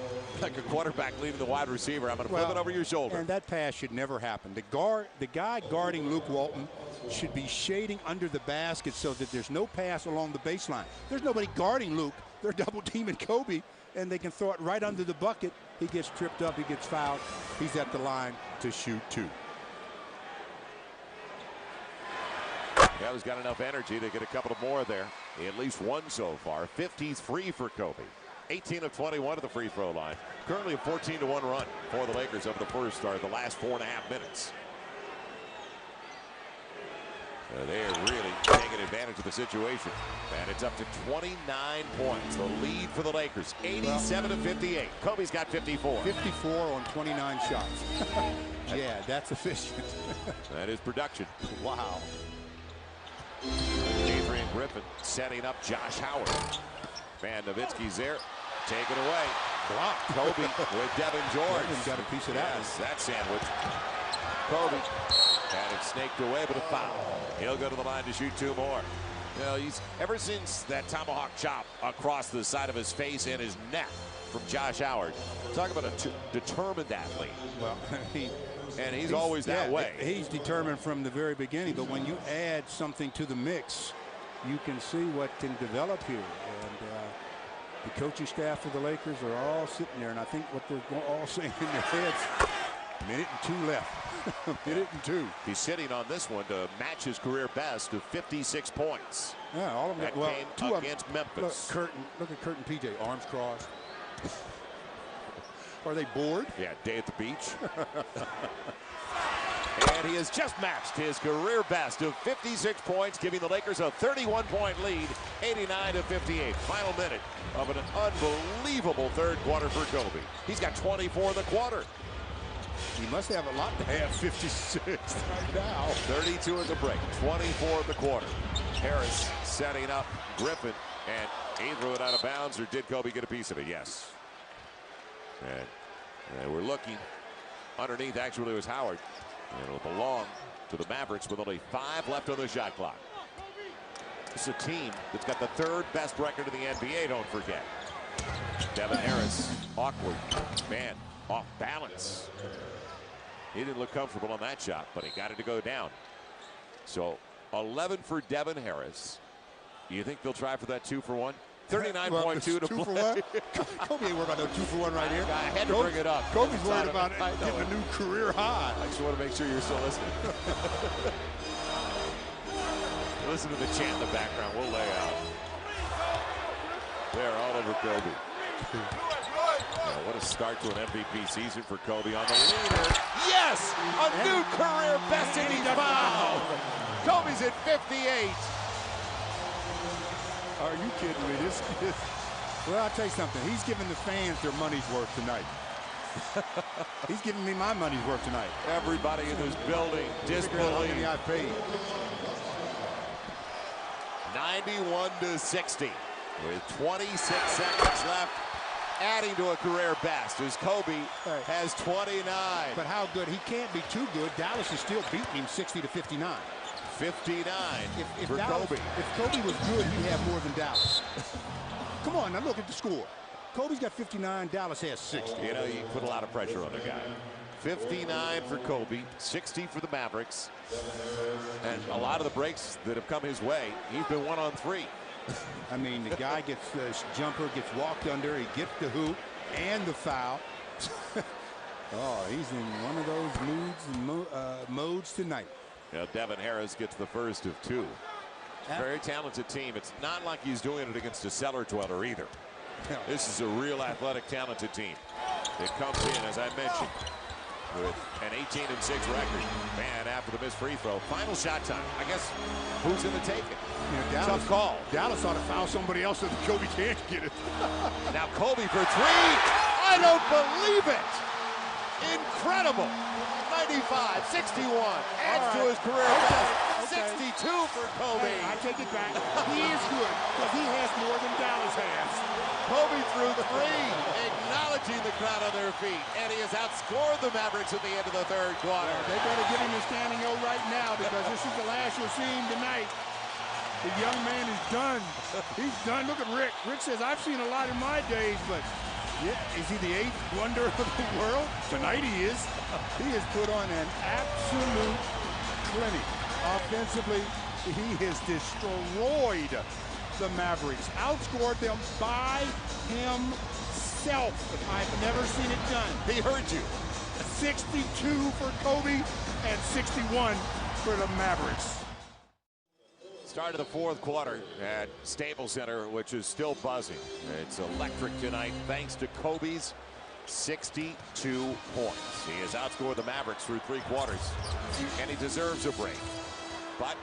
Like a quarterback leading the wide receiver. I'm going to flip it over your shoulder. And that pass should never happen. The guy guarding Luke Walton should be shading under the basket so that there's no pass along the baseline. There's nobody guarding Luke. They're double teaming Kobe, and they can throw it right under the bucket. He gets tripped up. He gets fouled. He's at the line to shoot 2. Yeah, he's got enough energy to get a couple of more there. At least 1 so far. 53 for Kobe. 18 of 21 to the free throw line. Currently a 14-1 run for the Lakers over the first or the last 4.5 minutes. They're really taking advantage of the situation. And it's up to 29 points. The lead for the Lakers, 87-58. Kobe's got 54. 54 on 29 shots. Yeah, that's efficient. That is production. Wow. Adrian Griffin setting up Josh Howard. Man, Nowitzki's there. Taken away. Blocked. Kobe with Devin George. Devin's got a piece of that. Yes, that sandwich. Kobe had it snaked away, but a foul. He'll go to the line to shoot 2 more. You know, he's ever since that tomahawk chop across the side of his face and his neck from Josh Howard. Talk about a determined athlete. Well, he's always that way. He's determined from the very beginning, but when you add something to the mix, you can see what can develop here. And the coaching staff of the Lakers are all sitting there, and I think what they're all saying in their heads, minute and 2 left. Minute and 2. He's sitting on this one to match his career best of 56 points. Yeah, all of them. That well, came 2 against Memphis. Look at Kurt and PJ, arms crossed. Are they bored? Yeah, day at the beach. And he has just matched his career best of 56 points, giving the Lakers a 31-point lead, 89-58. Final minute of an unbelievable third quarter for Kobe. He's got 24 in the quarter. He must have a lot to have 56 right now. 32 at the break, 24 at the quarter. Harris setting up Griffin, and he threw it out of bounds, or did Kobe get a piece of it? Yes. And we're looking underneath. Actually, it was Howard. And it'll belong to the Mavericks with only 5 left on the shot clock. This is a team that's got the 3rd best record in the NBA, don't forget. Devin Harris, awkward. Man, off balance. He didn't look comfortable on that shot, but he got it to go down. So 11 for Devin Harris. You think they'll try for that 2-for-1? 39.2 to play. 2-for-1? Kobe ain't worried about no 2-for-1 right here. I had to bring it up. Kobe's worried about getting a new career high. I just want to make sure you're still listening. Listen to the chant in the background. We'll lay out. They're all over Kobe. What a start to an MVP season for Kobe on the leader. Yes! A new career best, and he's fouled. Kobe's at 58. Are you kidding me? Well, I'll tell you something. He's giving the fans their money's worth tonight. He's giving me my money's worth tonight. Everybody in this building disbelieved. I paid. 91-60 with 26 seconds left, adding to a career best as Kobe has 29. But how good? He can't be too good. Dallas is still beating him 60-59. 59 for Dallas, Kobe. If Kobe was good, he'd have more than Dallas. Come on, now look at the score. Kobe's got 59, Dallas has 60. You know, you put a lot of pressure on the guy. 59 for Kobe, 60 for the Mavericks. And a lot of the breaks that have come his way, he's been 1-on-3. I mean, the guy gets the jumper, gets walked under, he gets the hoop and the foul. Oh, he's in one of those modes tonight. You know, Devin Harris gets the first of 2. Very talented team. It's not like he's doing it against a cellar dweller either. This is a real athletic, talented team. It comes in, as I mentioned, with an 18-6 record. Man, after the missed free throw. Final shot time. I guess who's going to take it? Dallas, tough call. Dallas ought to foul somebody else so that Kobe can't get it. Now Kobe for 3. I don't believe it. Incredible. 95-61. Adds to his career best. 62 for Kobe. Hey, I take it back. He is good because he has more than Dallas has. Kobe threw 3, acknowledging the crowd on their feet, and he has outscored the Mavericks at the end of the third quarter. They better give him a standing O right now because this is the last you'll see him tonight. The young man is done. He's done. Look at Rick. Rick says, I've seen a lot in my days, but yeah, is he the 8th wonder of the world? Tonight he is. He has put on an absolute clinic. Offensively, he has destroyed the Mavericks. Outscored them by himself. I've never seen it done. He heard you. 62 for Kobe and 61 for the Mavericks. Start of the fourth quarter at Staples Center, which is still buzzing. It's electric tonight thanks to Kobe's 62 points. He has outscored the Mavericks through 3 quarters, and he deserves a break. But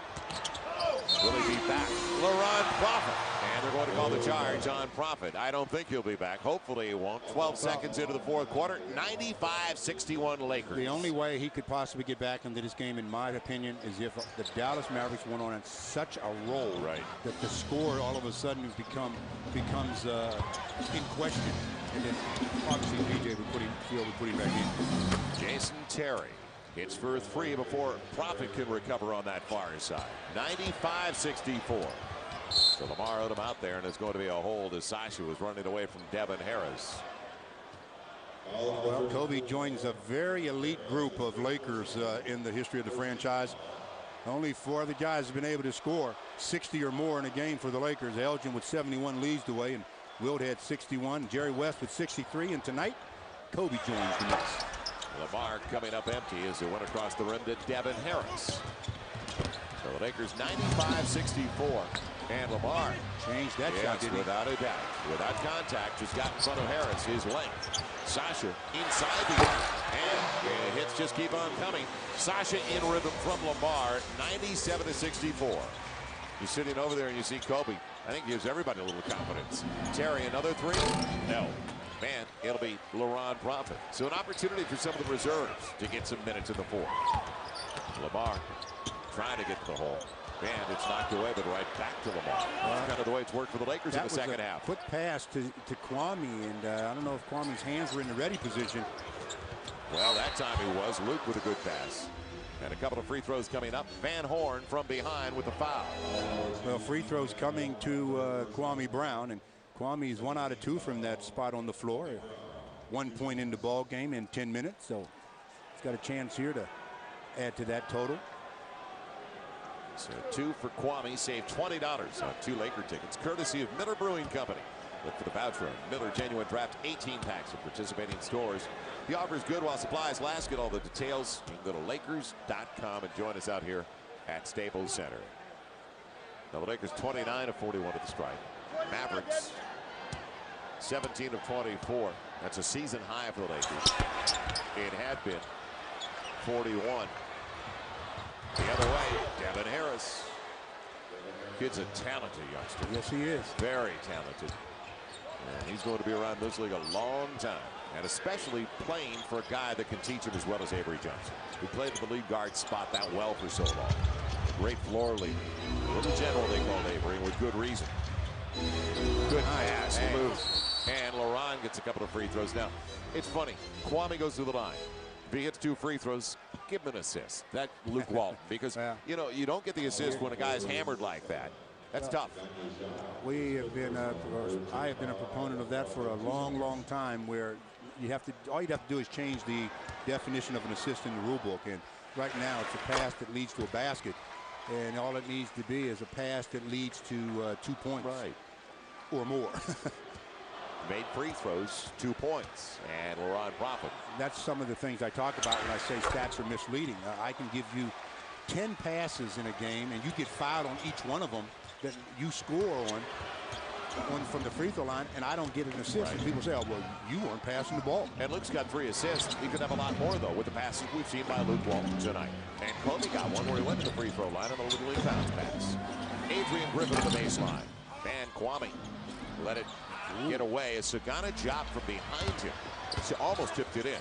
Will he be back? LaRon Prophet. And they're going to call the charge on Prophet. I don't think he'll be back. Hopefully he won't. 12 seconds into the fourth quarter. 95-61 Lakers. The only way he could possibly get back into this game, in my opinion, is if the Dallas Mavericks went on such a roll that the score all of a sudden becomes in question. And then obviously BJ would put him back in. Jason Terry hits for 3 before Prophet can recover on that far side. 95-64. So Lamar owed him out there, and it's going to be a hold as Sasha was running away from Devin Harris. Well, Kobe joins a very elite group of Lakers in the history of the franchise. Only 4 other guys have been able to score 60 or more in a game for the Lakers. Elgin with 71 leads the way, and Wilt had 61. Jerry West with 63, and tonight Kobe joins the mix. Lamar coming up empty as it went across the rim to Devin Harris. So the Lakers 95-64. And Lamar changed that shot, didn't he? Without a doubt. Without contact, just got in front of Harris, his length. Sasha inside the arc, and hits just keep on coming. Sasha in rhythm from Lamar, 97-64. You're sitting over there and you see Kobe. I think gives everybody a little confidence. Terry, another 3? No. Man, it'll be LaRon Prophet. So an opportunity for some of the reserves to get some minutes in the fourth. Lamar trying to get to the hole. And it's knocked away, but right back to Lamar. That's kind of the way it's worked for the Lakers in the second half. Quick pass to Kwame, and I don't know if Kwame's hands were in the ready position. Well, that time he was. Luke with a good pass. And a couple of free throws coming up. Van Horn from behind with the foul. Well, free throws coming to Kwame Brown, and Kwame is 1 out of 2 from that spot on the floor. 1 point in the ball game in 10 minutes, so he's got a chance here to add to that total. So 2 for Kwame, saved $20 on 2 Laker tickets, courtesy of Miller Brewing Company. Look for the voucher. Miller Genuine Draft 18 packs of participating stores. The offer is good while supplies last. Get all the details. You can go to Lakers.com and join us out here at Staples Center. Now the Lakers 29 of 41 at the stripe. Mavericks 17 of 24. That's a season high for the Lakers. It had been 41. The other way, Devin Harris. Kid's a talented youngster. Yes, he is. Very talented. And he's going to be around this league a long time. And especially playing for a guy that can teach him as well as Avery Johnson, who played at the lead guard spot that well for so long. Great floor leader. Little general they called Avery, and with good reason. Good pass, move. And LaRon gets a couple of free throws. Now, it's funny. Kwame goes to the line. If he hits 2 free throws, give him an assist. That Luke Walton, because you know you don't get the assist when a guy's hammered like that. That's tough. We have been, I have been a proponent of that for a long, long time. Where you have to, all you have to do is change the definition of an assist in the rule book. And right now, it's a pass that leads to a basket, and all it needs to be is a pass that leads to 2 points, or more. Made free throws, 2 points, and LaRon Prophet. That's some of the things I talk about when I say stats are misleading. I can give you 10 passes in a game, and you get fouled on each one of them that you score on from the free throw line, and I don't get an assist. And people say, oh, well, you weren't passing the ball. And Luke's got 3 assists. He could have a lot more, though, with the passes we've seen by Luke Walton tonight. And Kobe got one where he went to the free throw line on a little inbound pass. Adrian Griffin to the baseline. And Kwame let it get away. A Sagana job from behind him. She almost tipped it in.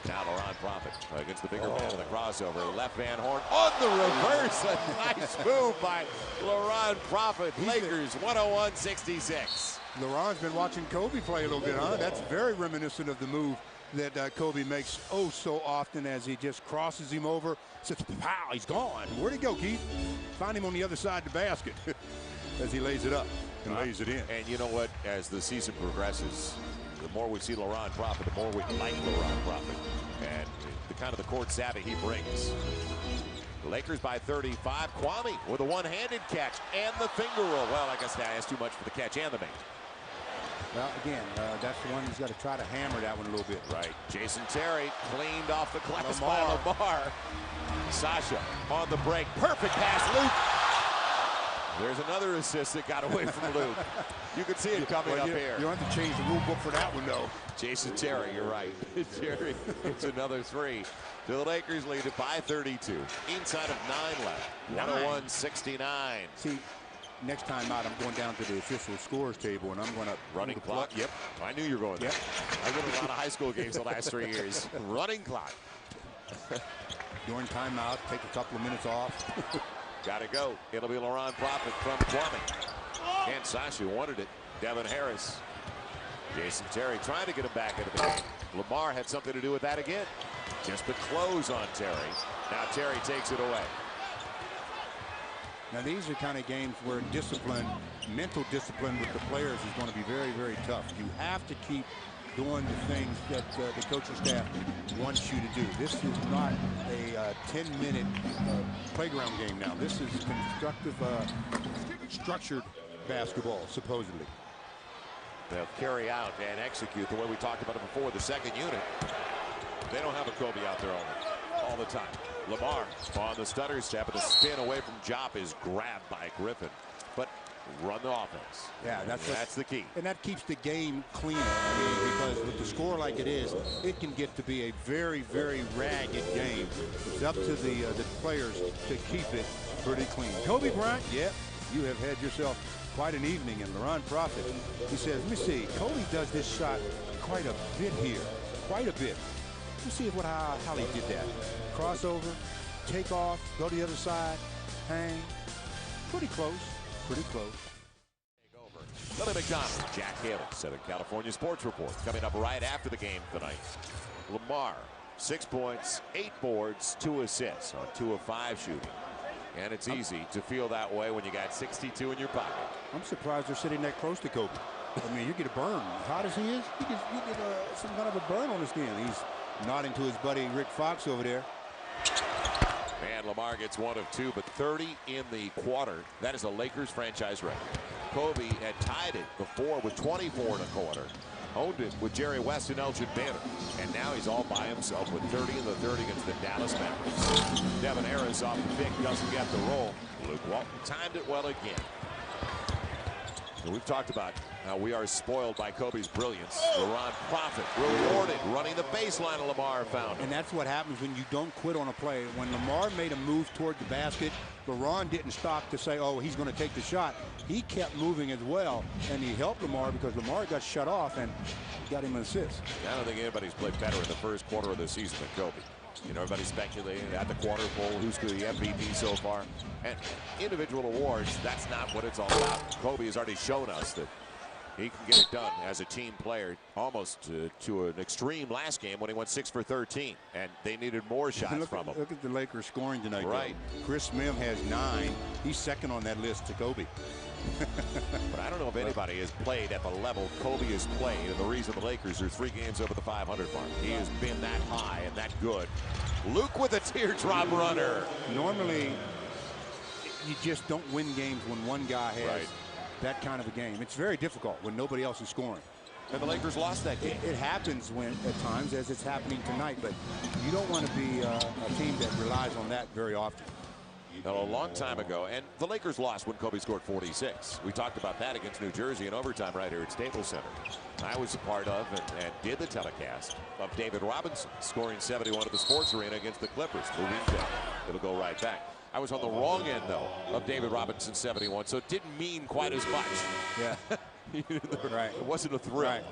Now LaRon Prophet against the bigger man in the crossover. Left Van Horn on the reverse. A nice move by LaRon Prophet. Lakers 101-66. LaRon's been watching Kobe play a little bit, huh? That's very reminiscent of the move that Kobe makes so often as he just crosses him over. Says, pow, he's gone. Where'd he go, Keith? Find him on the other side of the basket as he lays it up and lays it in. And you know what? As the season progresses, the more we see LaRon Prophet, the more we like LaRon Prophet. And the kind of the court savvy he brings. The Lakers by 35. Kwame with a one-handed catch and the finger roll. Well, I guess that's too much for the catch and the make. Well, again, that's the one who's got to try to hammer that one a little bit. Right. Jason Terry cleaned off the glass by Lamar. Sasha on the break. Perfect pass, Luke. There's another assist that got away from Luke. You can see it coming up here. You don't have to change the rule book for that one, though. Jason Terry, you're right. Terry gets another 3. to the Lakers lead it by 32. Inside of 9 left. 101-69. See, next time out, I'm going down to the official scores table, and I'm going to running clock. Yep, I knew you were going there. Yep. I've been to a lot of high school games the last 3 years. Running clock. During timeout, take a couple of minutes off. Got to go. It'll be Laurent Prophet from Kwame. And Sasha wanted it. Devin Harris. Jason Terry trying to get him back into the game. Lamar had something to do with that again. Just the close on Terry. Now Terry takes it away. Now these are kind of games where discipline, mental discipline with the players is going to be very, very tough. You have to keep doing the things that the coaching staff wants you to do. This is not a 10-minute playground game now. This is constructive, structured basketball, supposedly. They'll carry out and execute the way we talked about it before. The second unit, they don't have a Kobe out there all the time. Lamar on the stutter step, and the spin away from Jop is grabbed by Griffin. But run the offense. Yeah, that's the key. And that keeps the game cleaner. I mean, because with the score like it is, it can get to be a very, very ragged game. It's up to the players to keep it pretty clean. Kobe Bryant, yeah, you have had yourself quite an evening. And Laurent Prophet, he says, let me see, Kobe does this shot quite a bit here, quite a bit. Let's see how he did that. Crossover, take off, go to the other side, hang. Pretty close, pretty close. Take over. Billy McDonald, Jack Haley, Southern California Sports Report, coming up right after the game tonight. Lamar, 6 points, 8 boards, 2 assists on 2 of 5 shooting. And it's easy to feel that way when you got 62 in your pocket. I'm surprised they're sitting that close to Kobe. I mean, you get a burn. As hot as he is, you get some kind of a burn on his skin. He's nodding to his buddy Rick Fox over there. And Lamar gets 1 of 2, but 30 in the quarter. That is a Lakers franchise record. Kobe had tied it before with 24 and a quarter. Owned it with Jerry West and Elgin Baylor. And now he's all by himself with 30 in the third against the Dallas Mavericks. Devin Harris off the pick, doesn't get the roll. Luke Walton timed it well again. And we've talked about how we are spoiled by Kobe's brilliance. Laurent Prophet rewarded running the baseline of Lamar found. And that's what happens when you don't quit on a play. When Lamar made a move toward the basket, Laurent didn't stop to say, oh, he's going to take the shot. He kept moving as well, and he helped Lamar because Lamar got shut off and got him an assist. I don't think anybody's played better in the first quarter of the season than Kobe. You know, everybody's speculating at the quarter pole who's the MVP so far. And individual awards, that's not what it's all about. Kobe has already shown us that he can get it done as a team player, almost to an extreme last game when he went 6 for 13, and they needed more shots from him. Look at the Lakers scoring tonight. Right. Though. Chris Mim has 9. He's second on that list to Kobe. But I don't know if anybody has played at the level Kobe has played, and the reason the Lakers are 3 games over the 500 mark. He has been that high and that good. Luke with a teardrop runner. Normally, you just don't win games when one guy has that kind of a game. It's very difficult when nobody else is scoring. And the Lakers lost that game. It happens at times, as it's happening tonight, but you don't want to be a team that relies on that very often. A long time ago, and the Lakers lost when Kobe scored 46. We talked about that against New Jersey in overtime right here at Staples Center. I was a part of and did the telecast of David Robinson scoring 71 at the Sports Arena against the Clippers. Moving down. It'll go right back. I was on the wrong end, though, of David Robinson's 71, so it didn't mean quite as much. Yeah. Right. It wasn't a thrill. Right.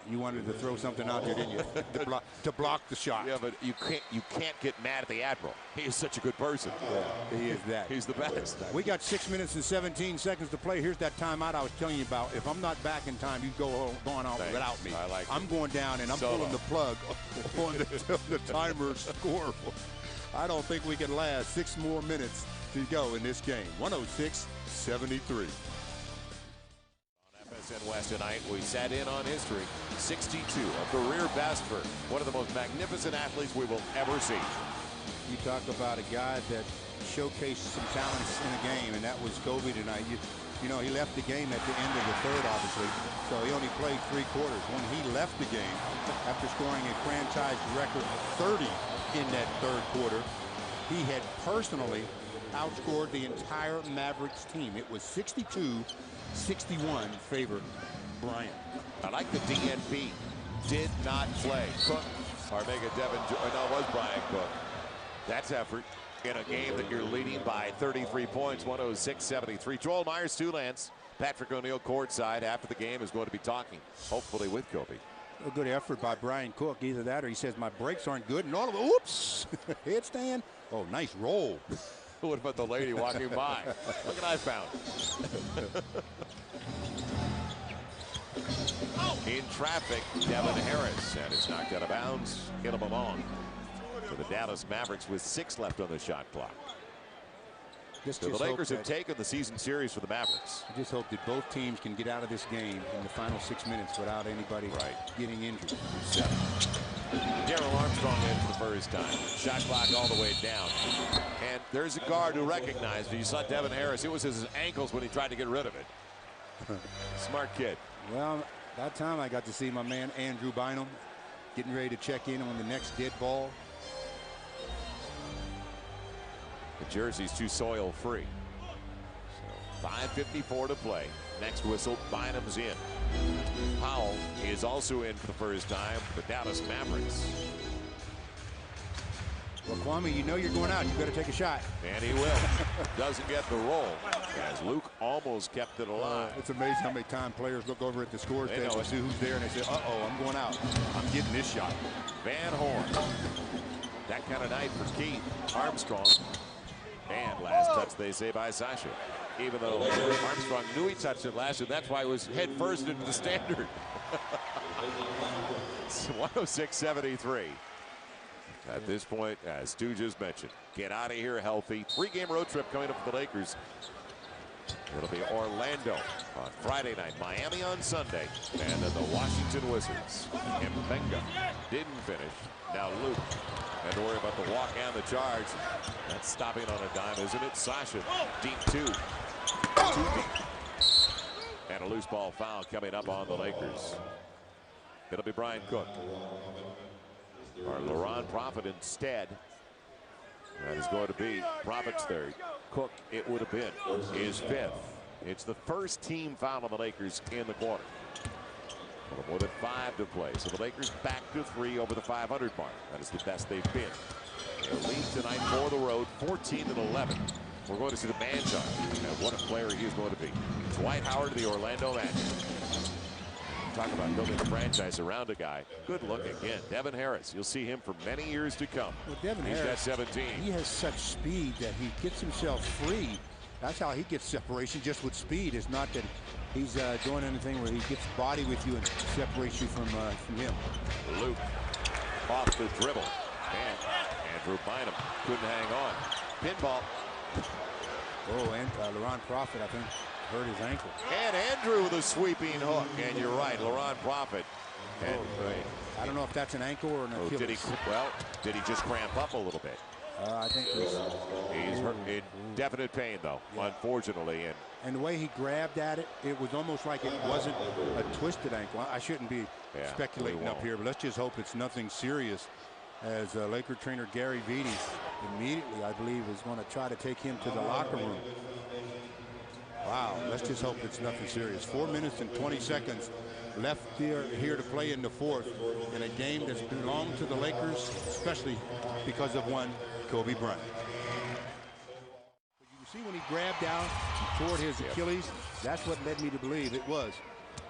You wanted to throw something out there, didn't you? to block the shot. Yeah, but you can't get mad at the Admiral. He is such a good person. Yeah, he is that. He's the best. We got 6 minutes and 17 seconds to play. Here's that timeout I was telling you about. If I'm not back in time, you going on without me. I like I'm going down and I'm pulling the plug on the timer score. I don't think we can last 6 more minutes to go in this game. 106-73. In West tonight, we sat in on history. 62, a career best for one of the most magnificent athletes we will ever see. You talk about a guy that showcased some talents in a game, and that was Kobe tonight. You know, he left the game at the end of the third, obviously, so he only played 3 quarters. When he left the game, after scoring a franchise record 30 in that third quarter, he had personally outscored the entire Mavericks team. It was 62-61 favored Bryant. I like the DNP. Did not play. Cook Or make it Devin, no, it was Bryant Cook. That's effort in a game that you're leading by 33 points, 106-73. Joel Myers, Tulans. Patrick O'Neill courtside after the game is going to be talking, hopefully with Kobe. A good effort by Bryant Cook. Either that or he says my brakes aren't good and all of it. Oops. Headstand. Oh, nice roll. What about the lady walking by? Look what I found. In traffic, Devin Harris, and it's knocked out of bounds. Caleb Amon for the Dallas Mavericks with 6 left on the shot clock. So the Lakers have taken the season series for the Mavericks. I just hope that both teams can get out of this game in the final 6 minutes without anybody getting injured. 7. Darrell Armstrong in for the first time. Shot clock all the way down. And there's a guard who recognized it. You saw Devin Harris. It was his ankles when he tried to get rid of it. Smart kid. Well, that time I got to see my man Andrew Bynum getting ready to check in on the next dead ball. The jersey's too soil free. So 5:54 to play. Next whistle, Bynum's in. Powell is also in for the first time for the Dallas Mavericks. Well, Kwame, you know you're going out. You better take a shot. And he will. Doesn't get the roll as Luke almost kept it alive. It's amazing how many times players look over at the score table and see who's there and they say, uh-oh, I'm going out. I'm getting this shot. Van Horn. That kind of night for Keith Armstrong. And last touch, they say, by Sasha. Even though Armstrong knew he touched it last, and that's why it was head first into the standard. 106-73. At this point, as Stu just mentioned, get out of here healthy. 3-game road trip coming up for the Lakers. It'll be Orlando on Friday night, Miami on Sunday, and then the Washington Wizards. Mbenga didn't finish. Now Luke had to worry about the walk and the charge. That's stopping on a dime, isn't it? Sasha, deep 2. 2 deep. And a loose ball foul coming up on the Lakers. It'll be Bryant Cook. Or Laron Prophet instead. That is going to be Prophet's third. Cook, it would have been his 5th. It's the first team foul on the Lakers in the quarter. More than 5 to play. So the Lakers back to 3 over the 500 mark. That is the best they've been. They lead tonight for the road, 14-11. We're going to see the man chart. And what a player he is going to be. Dwight Howard of the Orlando Magic. Talk about building a franchise around a guy. Good look again. Devin Harris. You'll see him for many years to come. Well, Devin He's Harris, got 17. He has such speed that he gets himself free. That's how he gets separation, just with speed. It's not that he's doing anything where he gets body with you and separates you from him. Luke off the dribble. And Andrew Bynum couldn't hang on. Pinball. Oh, and Laron Prophet, I think, hurt his ankle. And Andrew with a sweeping hook. And you're right, Laron Prophet. And I don't know if that's an ankle or an Achilles. Did he just cramp up a little bit? I think he's hurt in definite pain, though, unfortunately. And the way he grabbed at it, it was almost like it wasn't a twisted ankle. I shouldn't be speculating up here, but let's just hope it's nothing serious, as Laker trainer Gary Vitti immediately, I believe, is going to try to take him to the locker room. Wow, let's just hope it's nothing serious. 4 minutes and 20 seconds left here to play in the 4th in a game that's belonged to the Lakers, especially because of one Kobe Bryant. You see when he grabbed down toward his Achilles, that's what led me to believe it was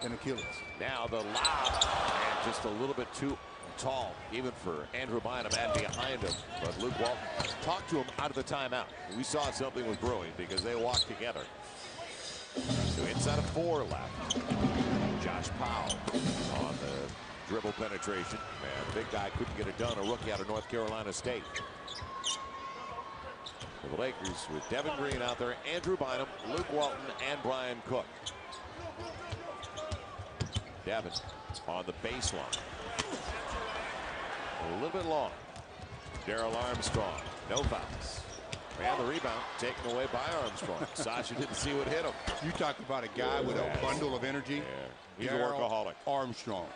an Achilles. Now the lob, and just a little bit too tall, even for Andrew Bynum and behind him. But Luke Walton talked to him out of the timeout. We saw something was brewing because they walked together. So inside of 4 left. Josh Powell on the dribble penetration. And big guy couldn't get it done. A rookie out of North Carolina State. For the Lakers with Devin Green out there, Andrew Bynum, Luke Walton, and Bryant Cook. Devin on the baseline. A little bit long. Darrell Armstrong, no fouls. And the rebound taken away by Armstrong. Sasha didn't see what hit him. You talk about a guy with a bundle of energy. Yeah, he's a workaholic. Armstrong.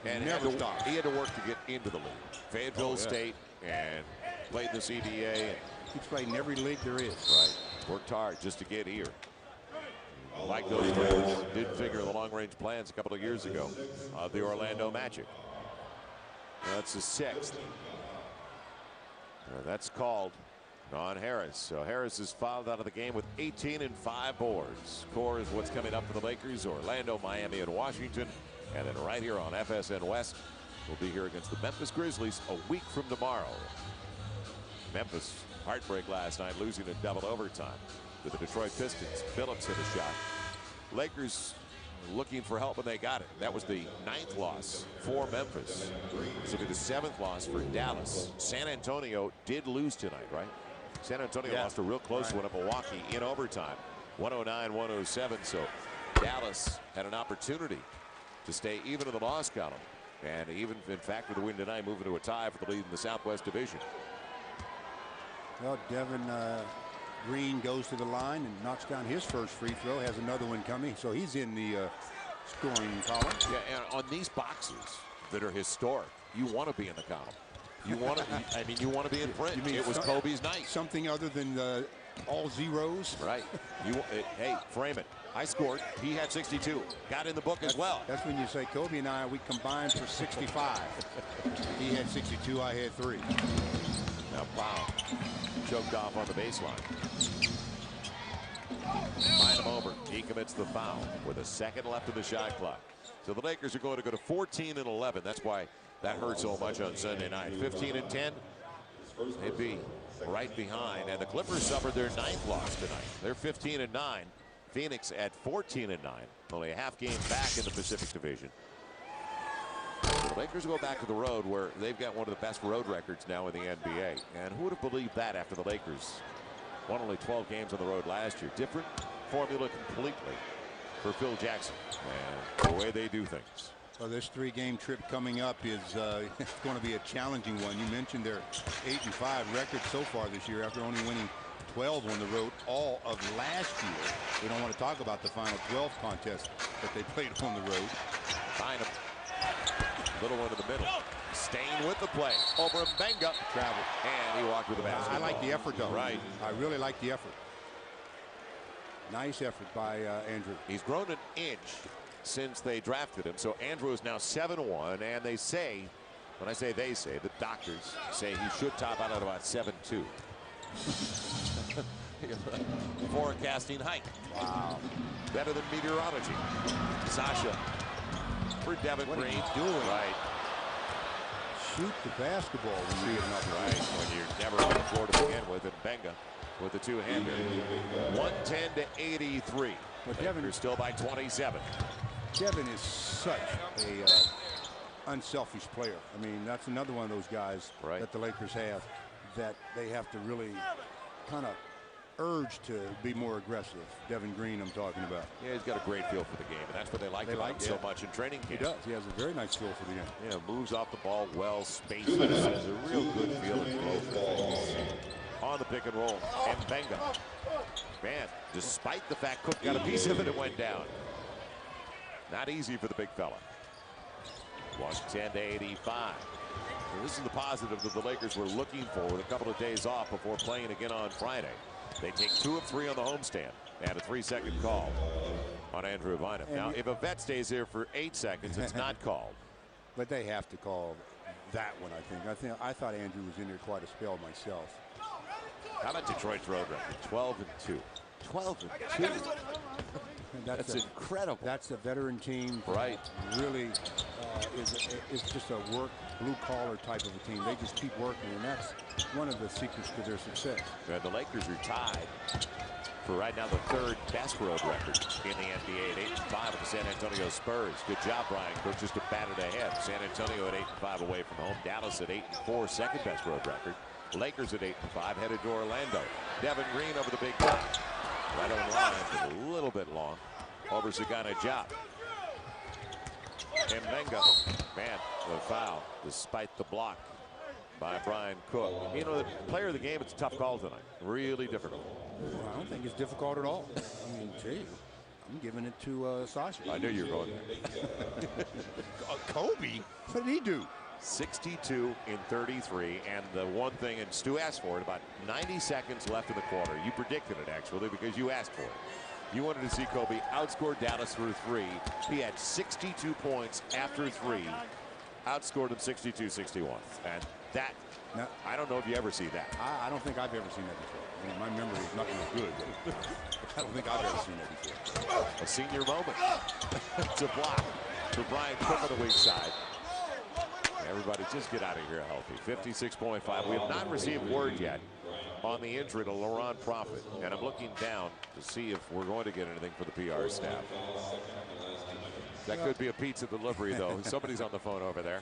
And never stopped. He had to work to get into the league. Fayetteville State and played in the CDA. He's played in every league there is. Right. Worked hard just to get here. Like those players did figure the long-range plans a couple of years ago of the Orlando Magic. That's the 6th. That's called on Harris. So Harris is fouled out of the game with 18 and 5 boards. Core is what's coming up for the Lakers. Orlando, Miami, and Washington. And then right here on FSN West, we'll be here against the Memphis Grizzlies a week from tomorrow. Memphis, heartbreak last night, losing in double overtime to the Detroit Pistons. Phillips hit a shot. Lakers looking for help, and they got it. That was the 9th loss for Memphis. This will be the 7th loss for Dallas. San Antonio did lose tonight, right? San Antonio lost a real close one at Milwaukee in overtime, 109-107. So Dallas had an opportunity to stay even in the loss column, and even in fact with the win tonight, moving to a tie for the lead in the Southwest Division. Well, Devin Green goes to the line and knocks down his first free throw, has another one coming, so he's in the scoring column. Yeah, and on these boxes that are historic, you want to be in the column. You want to, I mean, you want to be in print. It was Kobe's night. Something other than all zeros. Right. Hey, frame it. I scored. He had 62. Got in the book as well. That's when you say Kobe and I, we combined for 65. He had 62. I had 3. Now Powell choked off on the baseline. Find him over. He commits the foul with a second left in the shot clock. So the Lakers are going to go to 14 and 11. That's why that hurt so much on Sunday night. 15 and 10. They'd be right behind. And the Clippers suffered their 9th loss tonight. They're 15 and 9. Phoenix at 14 and 9. Only a half game back in the Pacific Division. The Lakers go back to the road where they've got one of the best road records now in the NBA. And who would have believed that after the Lakers won only 12 games on the road last year? Different formula completely for Phil Jackson and the way they do things. Well, this 3-game trip coming up is going to be a challenging one. You mentioned their 8-5 record so far this year after only winning 12 on the road all of last year. We don't want to talk about the final 12 contest that they played on the road. Find him. Little one in the middle. Staying with the play. Over Mbenga. Travel. And he walked with the basketball. I like the effort, though. Right. I really like the effort. Nice effort by Andrew. He's grown an inch since they drafted him. So Andrew is now 7'1", and they say, when I say they say, the doctors say he should top out at about 7'2". Forecasting height. Wow. Better than meteorology. Sasha for Devin Green. What are you doing? Right. Shoot the basketball when you get up. Right. When you're never on the floor to begin with. And Benga with the two-hander. 110-83. But Devin is still by 27. Devin is such a unselfish player. I mean, that's another one of those guys that the Lakers have that they have to really kind of urge to be more aggressive. Devin Green, I'm talking about. Yeah, he's got a great feel for the game, and that's what they like so much in training camp. He does. He has a very nice feel for the game. Yeah, moves off the ball well, spaces. Has a real good feeling for both. On the pick and roll, and Benga. Man, despite the fact Cook got a piece of it, it went down. Not easy for the big fella. 110-85. So this is the positive that the Lakers were looking for with a couple of days off before playing again on Friday. They take 2 of 3 on the homestand and a 3-second call on Andrew Bynum. Now, if a vet stays here for 8 seconds, it's not called. But they have to call that one, I think. I thought Andrew was in there quite a spell myself. How about Detroit's road record? 12-2. 12-2. That's incredible. That's a veteran team. Right. Really is just a work, blue-collar type of a team. They just keep working, and that's one of the secrets to their success. And the Lakers are tied for right now the 3rd best road record in the NBA at 8-5 with the San Antonio Spurs. Good job, Bryant. Cook just a batted ahead. San Antonio at 8-5 away from home. Dallas at 8-4, 2nd best road record. Lakers at 8-5, headed to Orlando. Devin Green over the big top. Right on line, but a little bit long. Over Sagana Job. And Mbenga, man, the foul, despite the block by Brian Cook. You know, the player of the game, it's a tough call tonight. Really difficult. Well, I don't think it's difficult at all. I mean, gee, I'm giving it to Sasha. I knew you were going there. Kobe? What did he do? 62 in 33, and the one thing, and Stu asked for it, about 90 seconds left in the quarter. You predicted it, actually, because you asked for it. You wanted to see Kobe outscore Dallas through 3. He had 62 points after 3 outscored them 62-61. And that, now, I don't know if you ever see that. I don't think I've ever seen that before. I mean, my memory is not real good. But I don't think I've ever seen that before. A senior moment to block for Bryant Cook on the weak side. Everybody just get out of here healthy. 56.5. We have not received word yet on the injury to Laurent Prophet. And I'm looking down to see if we're going to get anything for the PR staff. That could be a pizza delivery, though. Somebody's on the phone over there.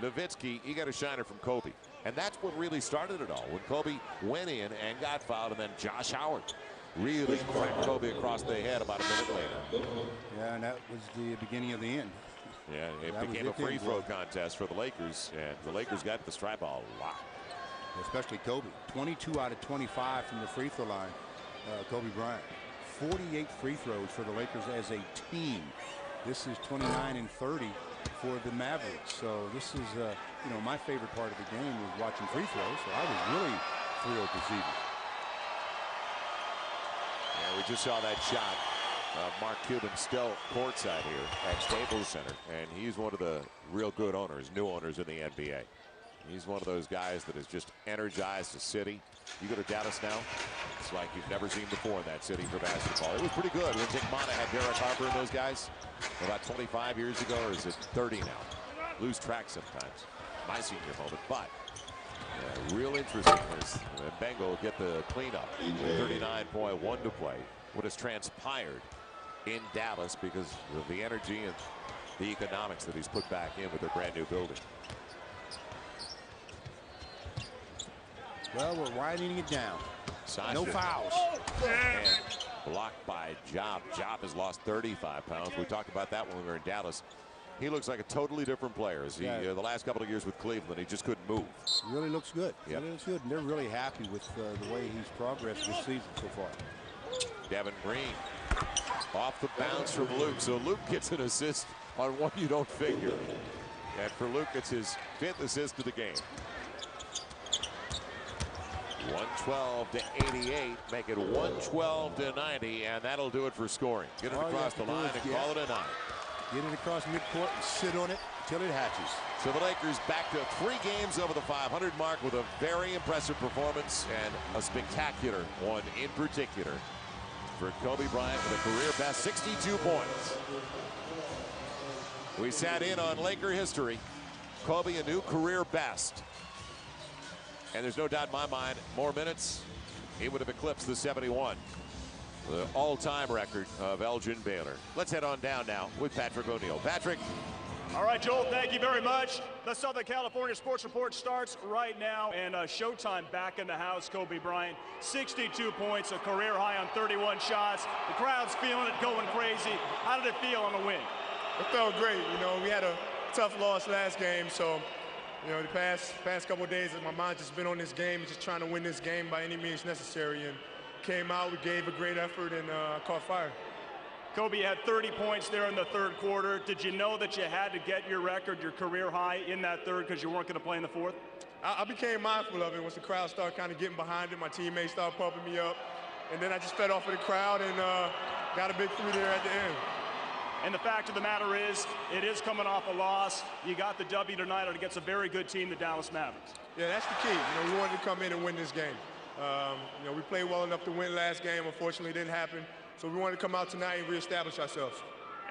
Nowitzki, he got a shiner from Kobe. And that's what really started it all. When Kobe went in and got fouled, and then Josh Howard really cracked Kobe across the head about a minute later. Yeah, and that was the beginning of the end. Yeah, it became a free throw contest for the Lakers, and the Lakers got the stripe a lot. Especially Kobe. 22 out of 25 from the free throw line. Kobe Bryant. 48 free throws for the Lakers as a team. This is 29 and 30 for the Mavericks. So this is, you know, my favorite part of the game was watching free throws. So I was really thrilled this evening. Yeah, we just saw that shot. Mark Cuban still courtside here at Staples Center, and he's one of the real good owners, new owners in the NBA. He's one of those guys that has just energized the city. You go to Dallas now, it's like you've never seen before in that city for basketball. It was pretty good when Dick Motta had Derek Harper and those guys about 25 years ago, or is it 30 now? Lose track sometimes. My senior moment, but real interesting is Bengal get the cleanup. 39.1 to play. What has transpired in Dallas because of the energy and the economics that he's put back in with their brand new building. Well, we're winding it down. Sasha. No fouls. And blocked by Job. Job has lost 35 pounds. We talked about that when we were in Dallas. He looks like a totally different player. As he, the last couple of years with Cleveland, he just couldn't move. Really looks good. Yep. Really looks good. And they're really happy with the way he's progressed this season so far. Devin Green off the bounce from Luke. So Luke gets an assist on one you don't figure. And for Luke, it's his 5th assist of the game. 112 to 88, make it 112 to 90, and that'll do it for scoring. Get it across the line and call it a night. Get it across midcourt and sit on it until it hatches. So the Lakers back to 3 games over the 500 mark with a very impressive performance and a spectacular one in particular for Kobe Bryant with a career best 62 points. We sat in on Laker history. Kobe a new career best. And there's no doubt in my mind, more minutes, he would have eclipsed the 71. The all-time record of Elgin Baylor. Let's head on down now with Patrick O'Neill. Patrick. All right, Joel, thank you very much. The Southern California Sports Report starts right now, and Showtime back in the house. Kobe Bryant, 62 points, a career high on 31 shots. The crowd's feeling it, going crazy. How did it feel on the win? It felt great. You know, we had a tough loss last game, so you know, the past couple of days, my mind just been on this game, just trying to win this game by any means necessary. And came out, we gave a great effort, and caught fire. Kobe had 30 points there in the 3rd quarter. Did you know that you had to get your record, your career high, in that 3rd because you weren't going to play in the 4th? I became mindful of it once the crowd started kind of getting behind it. My teammates started pumping me up, and then I just fed off of the crowd and got a big 3 there at the end. And the fact of the matter is, it is coming off a loss. You got the W tonight against a very good team, the Dallas Mavericks. Yeah, that's the key. You know, we wanted to come in and win this game. You know, we played well enough to win last game. Unfortunately, it didn't happen. So we wanted to come out tonight and reestablish ourselves.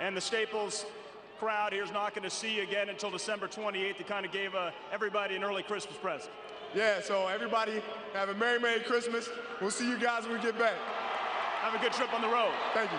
And the Staples crowd here is not going to see you again until December 28th. They kind of gave everybody an early Christmas present. Yeah, so everybody have a Merry Christmas. We'll see you guys when we get back. Have a good trip on the road. Thank you.